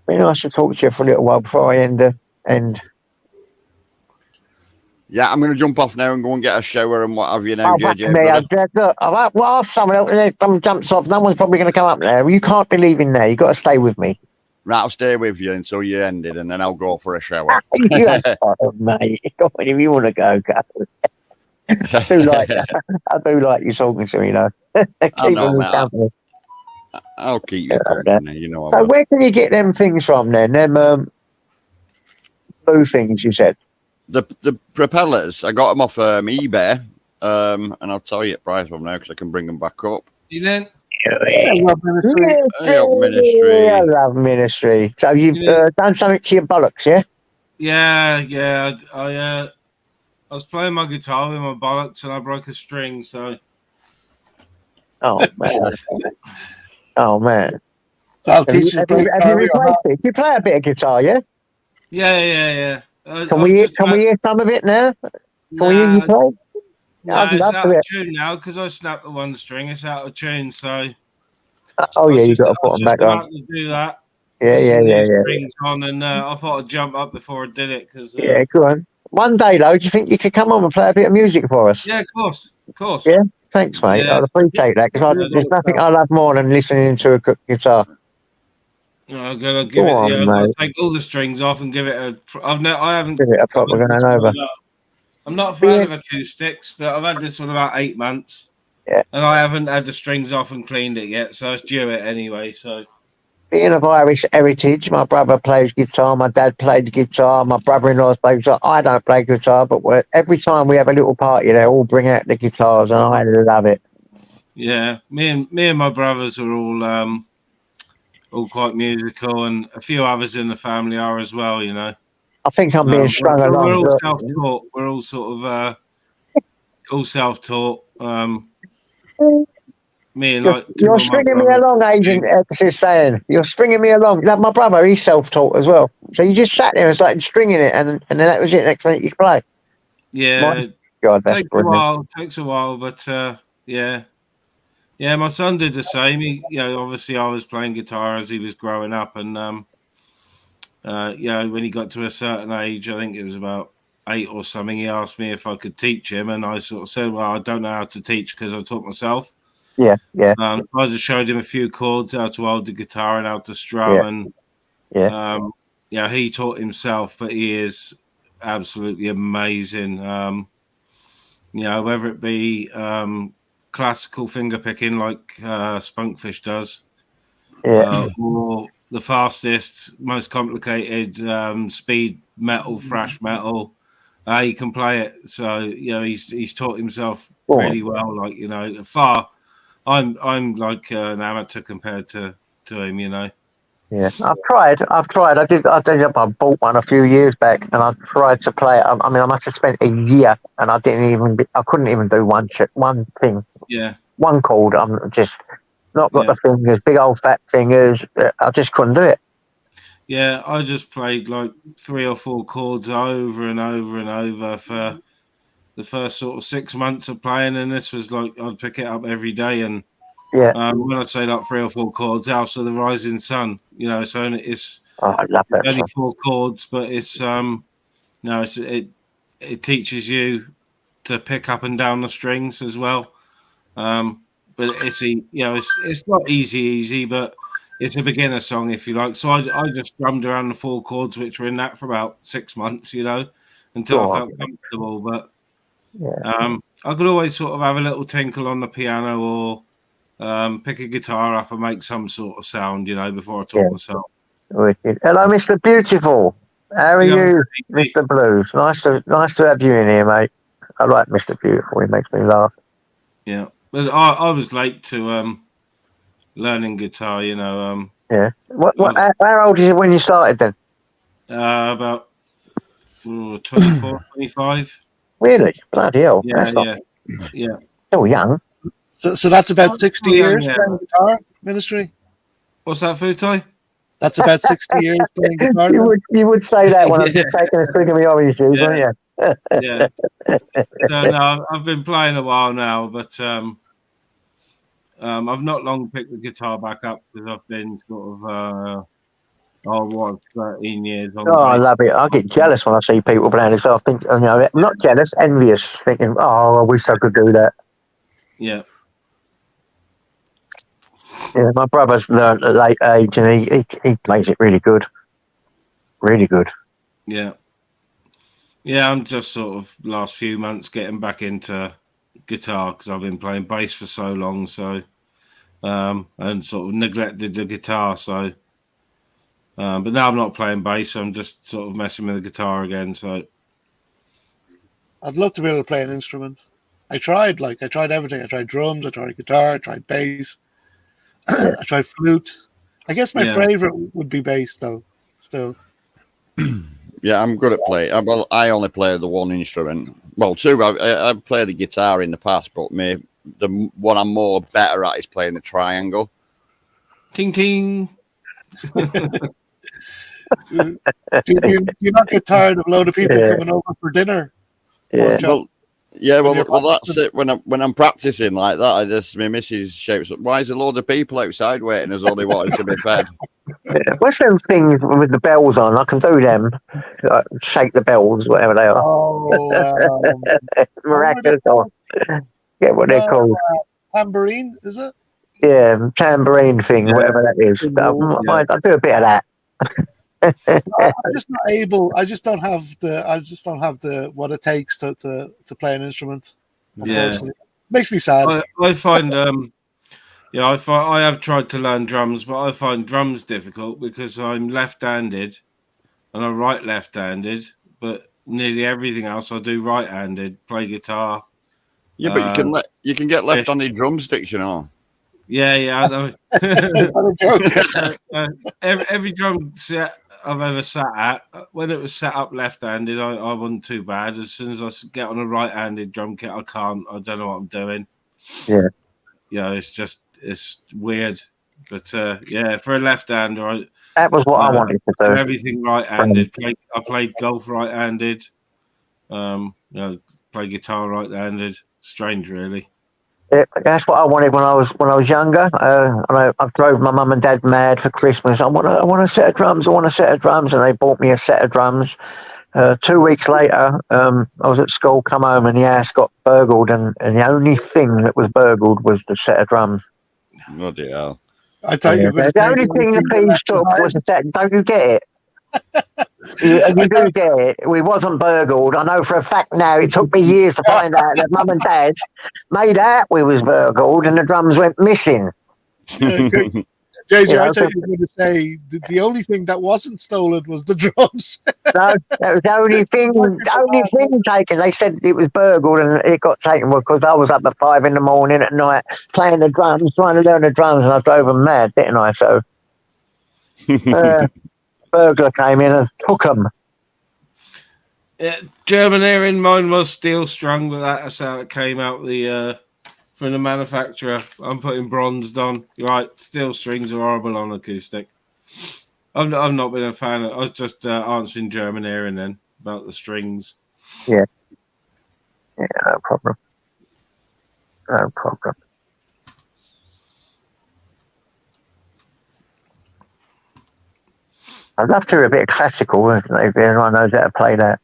Be nice to talk to you for a little while before I end. Yeah, I'm going to jump off now and go and get a shower and what have you now, JJ. Well, someone jumps off. No one's probably going to come up there. You can't be leaving there. You've got to stay with me. Right, I'll stay with you until you ended, and then I'll go for a shower. You have fun, mate. If you want to go, go. I do like you talking to me, Keep me company. I'll keep you company, So where can you get them things from then? Them blue things you said? The propellers, I got them off eBay, and I'll tell you the price of them now because I can bring them back up. You then? I love Ministry. So you've done something to your bollocks, yeah? Yeah. I was playing my guitar with my bollocks and I broke a string, so. Oh, man. I'll teach you. Have you replaced it? You play a bit of guitar, yeah? Yeah. Can we hear some of it now? Can we hear you play? No, it's out of tune now because I snapped the one string. It's out of tune, so Oh I yeah, was you got to I put was them just back on. about to do that. Yeah, Put yeah, some yeah, new yeah, strings on, and I thought I'd jump up before I did it because yeah. Go on. One day though, do you think you could come on and play a bit of music for us? yeah, of course, of course. Yeah. Thanks, mate. Yeah. I'd appreciate that because Yeah, there's nothing I love more than listening to a guitar. I'm gonna give Go it. on, Yeah, I've got to mate. take all the strings off and give it a. I haven't. Give it a I've proper had this going over. one I'm not a fan Being, of acoustics, but I've had this one about 8 months, yeah, and I haven't had the strings off and cleaned it yet, so it's due it anyway. So being of Irish heritage, my brother plays guitar, my dad played the guitar, my brother-in-law plays guitar. I don't play guitar, but every time we have a little party, they all bring out the guitars, and I love it. yeah, me and my brothers are all quite musical, and a few others in the family are as well. You know, I think I'm being strung we're along. all Look, self-taught. We're all sort of all self-taught. Me and like two you're of my stringing me brothers. along, Agent X is saying. You're stringing me along. Like my brother, he's self-taught as well. So you just sat there and started stringing it, and then that was it. Next minute you play. Yeah, My God, that's takes brilliant. a while, but yeah. Yeah, my son did the same. He, obviously I was playing guitar as he was growing up, and when he got to a certain age, I think it was about 8 or something, he asked me if I could teach him, and I sort of said, "Well, I don't know how to teach because I taught myself." Yeah, yeah, I just showed him a few chords, how to hold the guitar and how to strum, yeah, and he taught himself, but he is absolutely amazing. Whether it be classical finger picking like Spunkfish does, yeah. or the fastest, most complicated speed metal, thrash metal. He can play it, so he's taught himself Go really on. well. Like far, I'm like an amateur compared to him. Yeah, I've tried. I bought one a few years back, and I tried to play it. I mean, I must have spent a year, and I couldn't even do one thing, Yeah, one chord. I'm just not got yeah, the fingers, big old fat fingers. I just couldn't do it. yeah. I just played like 3 or 4 chords over and over and over for the first sort of 6 months of playing, and this was like I'd pick it up every day. And Yeah. when I say like 3 or 4 chords, House of the Rising Sun, so it's Oh, I love that only song. 4 chords, but it teaches you to pick up and down the strings as well. But it's not easy, but it's a beginner song if you like. So I just drummed around the 4 chords which were in that for about 6 months, until Go I on. felt comfortable. But Yeah. I could always sort of have a little tinkle on the piano or pick a guitar up and make some sort of sound, before I taught Yeah. myself. Wicked. Hello, Mr. Beautiful. How are you, Mr. Blues? Nice to have you in here, mate. I like Mr. Beautiful. He makes me laugh. Yeah, but I was late to learning guitar. Yeah. How old is you when you started then? About 24, 25. Really? Bloody hell. Yeah, That's not yeah. still young. So that's about 60 yeah, years yeah. playing guitar, Ministry? What's that, Futai? That's about 60 years playing guitar. You would say that when I'm just taking a swig of my orange juice, wouldn't you? Yeah. So no, I've been playing a while now, but I've not long picked the guitar back up because I've been sort of 13 years on. Oh, I love it. I get jealous when I see people playing this. I think, not jealous, envious, thinking, oh, I wish I could do that. Yeah. Yeah, my brother's learned at a late age, and he plays it really good. Really good. Yeah. Yeah, I'm just sort of last few months getting back into guitar because I've been playing bass for so long, so and sort of neglected the guitar. So, but now I'm not playing bass. I'm just sort of messing with the guitar again. So, I'd love to be able to play an instrument. I tried everything. I tried drums, I tried guitar, I tried bass, I tried flute. I guess my favorite would be bass, though. Still. Yeah, I'm good at play. Well, I only play the one instrument. Well, 2. I've played the guitar in the past, but the one I'm more better at is playing the triangle. Ting ting. Do you not get tired of a load of people coming over for dinner? Yeah. Well, Yeah, When you're well, that's it. When I'm practicing like that, I just my missus shouts, "Why is a load of people outside waiting as all they wanted to be fed?" What's them things with the bells on? I can do them. Like, shake the bells, whatever they are. Oh, what were they Miraculous. Or called? get what they're No, called. tambourine, is it? Yeah, tambourine thing, Yeah. whatever that is. Yeah. I do a bit of that. I'm just not able. I just don't have the what it takes to play an instrument. Yeah. Unfortunately, makes me sad. I find I have tried to learn drums, but I find drums difficult because I'm left-handed and I write left-handed, but nearly everything else I do right-handed. Play guitar. Yeah, but you can get left-handed drumsticks, you know. Yeah, I know. Not a joke. Every drum set I've ever sat at, when it was set up left-handed, I wasn't too bad. As soon as I get on a right-handed drum kit, I don't know what I'm doing. Yeah. Yeah, it's weird. But yeah, for a left-hander, That was what I wanted to do. everything right-handed. I played golf right-handed. Play guitar right-handed. Strange, really. That's what I wanted when I was younger. I drove my mum and dad mad for Christmas. I want a set of drums. I want a set of drums, and they bought me a set of drums. 2 weeks later, I was at school, come home, and the house got burgled, and the only thing that was burgled was the set of drums. Bloody hell! I thought you were going to The say only thing the thieves took was the set. Don't you get it? You do get it. We wasn't burgled. I know for a fact now. It took me years to find out that mum and dad made out we was burgled, and the drums went missing. JJ, I thought you were going to say the only thing that wasn't stolen was the drums. No, that was the only thing taken. They said it was burgled and it got taken because I was up at 5 a.m. at night playing the drums, trying to learn the drums, and I drove them mad, didn't I? So, burglar came in and took them. Yeah, German mine was steel strung, but that's how it came out from the manufacturer. I'm putting bronzed on. Right, steel strings are horrible on acoustic. I've not been a fan. I was just answering German then about the strings. Yeah, no problem. No problem. I'd love to do a bit of classical, if anyone knows how to play that.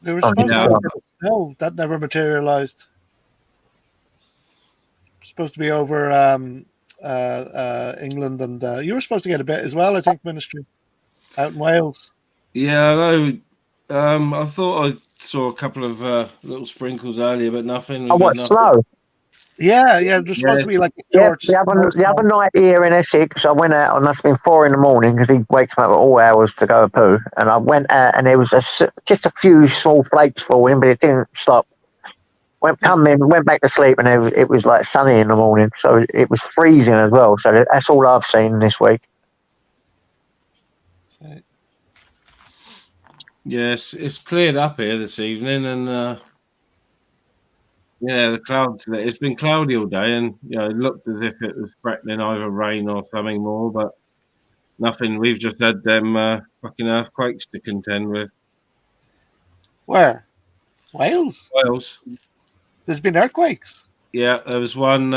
We were supposed to no, that never materialized. Supposed to be over England, and you were supposed to get a bit as well, I think, Ministry, out in Wales. Yeah, I know. I thought I saw a couple of little sprinkles earlier, but nothing. Oh, what, Slough? Yeah, there's supposed to be like a torch. The other night here in Essex, I went out, and must have been 4 a.m. because he wakes me up at all hours to go poo. And I went out, and there was just a few small flakes falling, but it didn't stop. Went back to sleep, and it was like sunny in the morning, so it was freezing as well. So that's all I've seen this week. Yes, it's cleared up here this evening, and the clouds. It's been cloudy all day, and it looked as if it was threatening either rain or something more, but nothing. We've just had them fucking earthquakes to contend with. Where? Wales. There's been earthquakes. Yeah, there was one.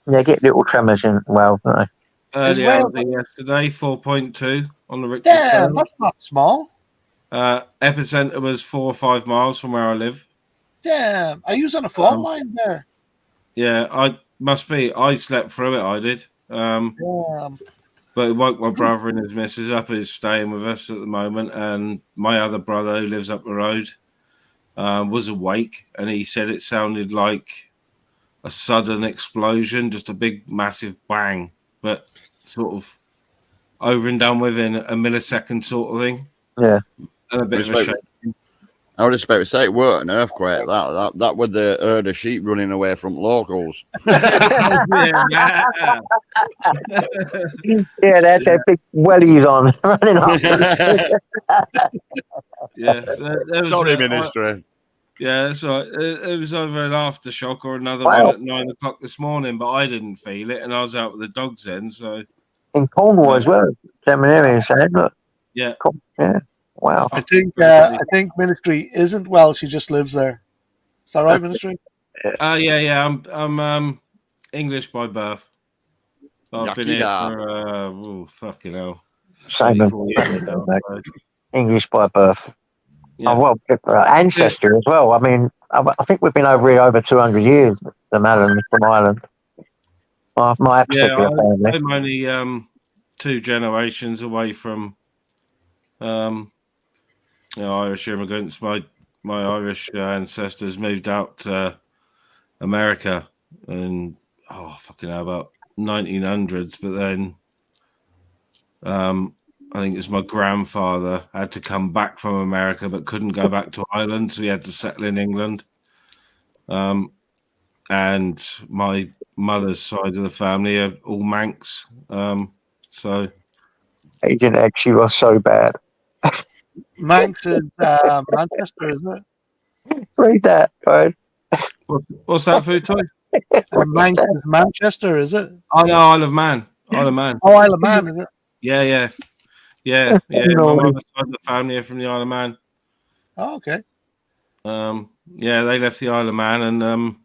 Get little tremors in Wales, don't they? Early yesterday, 4.2 on the Richter Yeah, scale. that's not small. Epicenter was 4 or 5 miles from where I live. Damn, are you on a fault line there? Yeah, I must be. I slept through it. I did. But it woke my brother and his missus up, who's staying with us at the moment, and my other brother who lives up the road was awake, and he said it sounded like a sudden explosion, just a big, massive bang, but sort of over and done within a millisecond sort of thing. Yeah. And a bit of a shake. I was about to say it weren't an earthquake. That would the herd of sheep running away from locals. Yeah, they had their big wellies on running off. Sorry, Ministry. Yeah, that's right. It was over an aftershock or another one at 9 o'clock this morning, but I didn't feel it, and I was out with the dogs then. So in Cornwall as well, Seminary said, look. Yeah. Yeah. Wow. I think Ministry isn't well. She just lives there. Is that right, Ministry? Yeah. I'm English by birth. I've been here for fucking hell. Same as 34 years now, so. English by birth. Yeah. Oh, well, ancestry as well. I mean, I think we've been over here over 200 years, the Mallons from Ireland. My particular family. I'm only 2 generations away from Irish immigrants. My Irish ancestors moved out to America in about 1900s, but then I think it's my grandfather had to come back from America but couldn't go back to Ireland, so he had to settle in England. And my mother's side of the family are all Manx. So Agent X, you are so bad. Manx is Manchester, isn't it? Read that, right? What's that food toy? Manx is Manchester, is it? Oh no, Isle of Man. Isle of Man. Oh, Isle of Man, is it? Yeah. No. My mother's side of the family are from the Isle of Man. Oh, okay. They left the Isle of Man and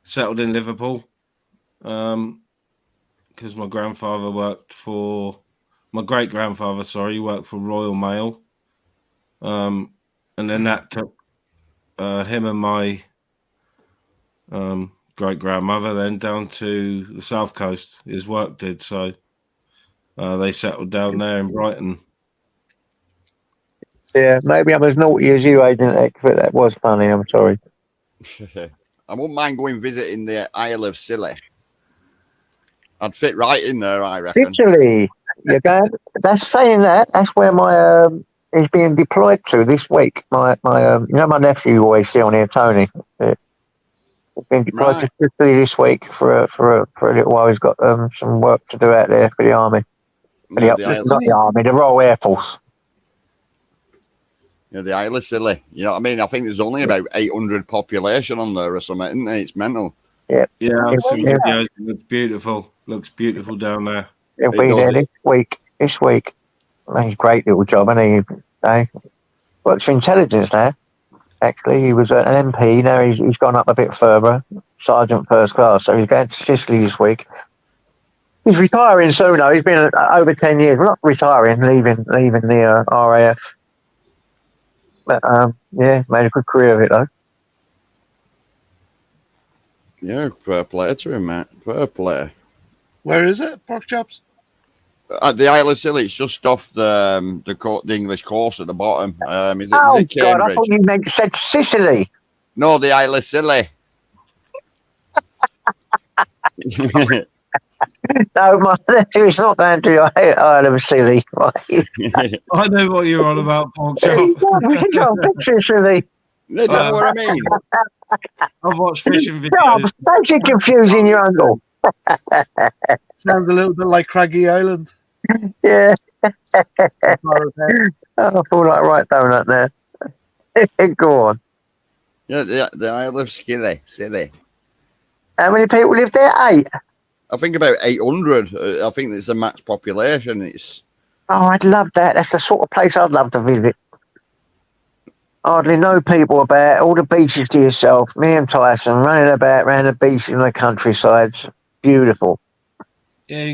settled in Liverpool. Because my grandfather worked for my great grandfather. Sorry, worked for Royal Mail. And then that took him and my great grandmother then down to the south coast. His work did so. They settled down there in Brighton. Yeah, maybe I'm as naughty as you, Agent X, but that was funny. I'm sorry. I wouldn't mind going visiting the Isle of Scilly. I'd fit right in there, I reckon. Sicily, you're going. That's saying that. That's where my is being deployed to this week. My my nephew you always see on here, Tony. He's been deployed to Sicily this week for a little while. He's got some work to do out there for the army. Not the army, the Royal Air Force. Yeah, the Isle of Scilly. You know what I mean? I think there's only about 800 population on there or something, isn't it? It's mental. Yeah. I've seen videos. It looks beautiful. Looks beautiful down there. He'll be there this week. He's a great little job, and he works for intelligence now. Actually, he was an MP. Now he's gone up a bit further, Sergeant First Class. So he's going to Sicily this week. He's retiring soon, though. He's been over 10 years. Well, not retiring, leaving the RAF. But made a good career of it, though. Yeah, fair play to him, mate. Fair play. Where is it, Pork Chops? At the Isle of Scilly, it's just off the English coast at the bottom. Is it Cambridge? God, I thought you said Sicily. No, the Isle of Scilly. No, my nephew's not going to the Isle of Scilly. I know what you're on about, Pork Chop. Sicily. That's what I mean. I've watched fishing videos. Don't you confusing your uncle? Sounds a little bit like Craggy Island. Yeah. I feel like right donut there. Go on. Yeah, the Isle of Scilly. How many people live there? 8. I think about 800. I think it's the max population. Oh, I'd love that. That's the sort of place I'd love to visit. Hardly no people about, all the beaches to yourself. Me and Tyson running about around the beach in the countryside. It's beautiful. Yeah,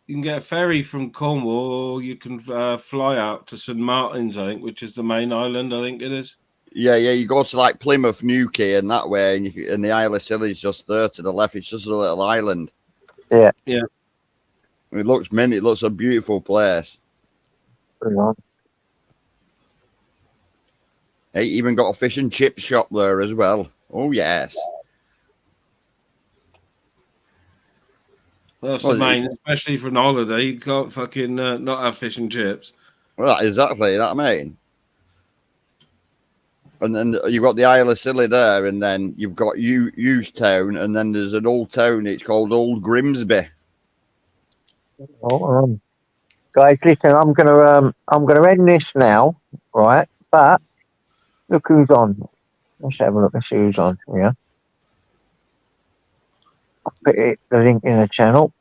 you can get a ferry from Cornwall, or you can fly out to St Martin's, I think, which is the main island. I think it is. Yeah. You go to like Plymouth, Newquay, and that way, and the Isle of Scilly is just there to the left. It's just a little island. Yeah. It looks mint. It looks a beautiful place. Hang on. They even got a fish and chip shop there as well. Oh yes. That's the main, especially for an holiday. You can't fucking not have fish and chips. Well, exactly. You know what I mean? And then you've got the Isle of Scilly there, and then you've got Town, and then there's an old town. It's called Old Grimsby. Oh, guys, listen, I'm gonna end this now, right? But look who's on. Let's have a look and see who's on. Yeah. I'll put the link in the channel.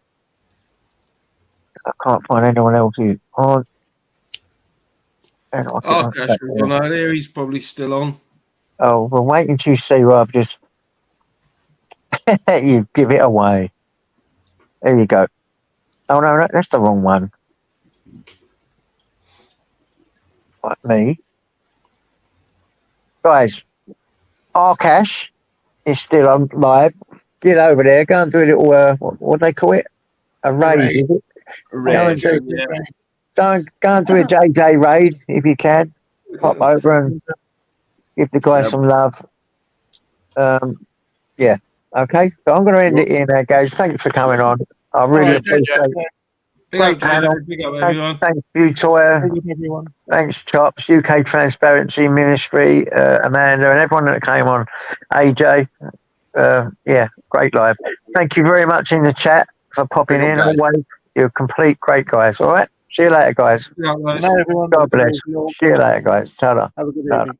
I can't find anyone else who's on. Hang on, Oh, I'll get Cash my was on earlier. He's probably still on. Oh, well, wait until you see who I've just. You give it away. There you go. Oh, no, that's the wrong one. Like me. Guys, Arcash is still on live. Get over there. Go and do a little, what do they call it? A raid, raid. is it? Rage. Go and do a JJ raid if you can. Pop over and give the guys Yep. some love. Yeah. Okay. So I'm going to end it here now, guys. Thanks for coming on. I really Alright, appreciate it. Big up, Great panel. JJ. Big up, everyone. Thanks you, Toya. Thank you, everyone. Thanks, Chops, UK Transparency Ministry, Amanda, and everyone that came on. AJ. Yeah, great live. Thank you very much in the chat for popping Big up, in. guys. Always, you're complete great guys. All right. See you later, guys. Big up, guys. Good night, everyone. God bless. See you later, guys. Ta-ra. Have a good Ta-ra. evening.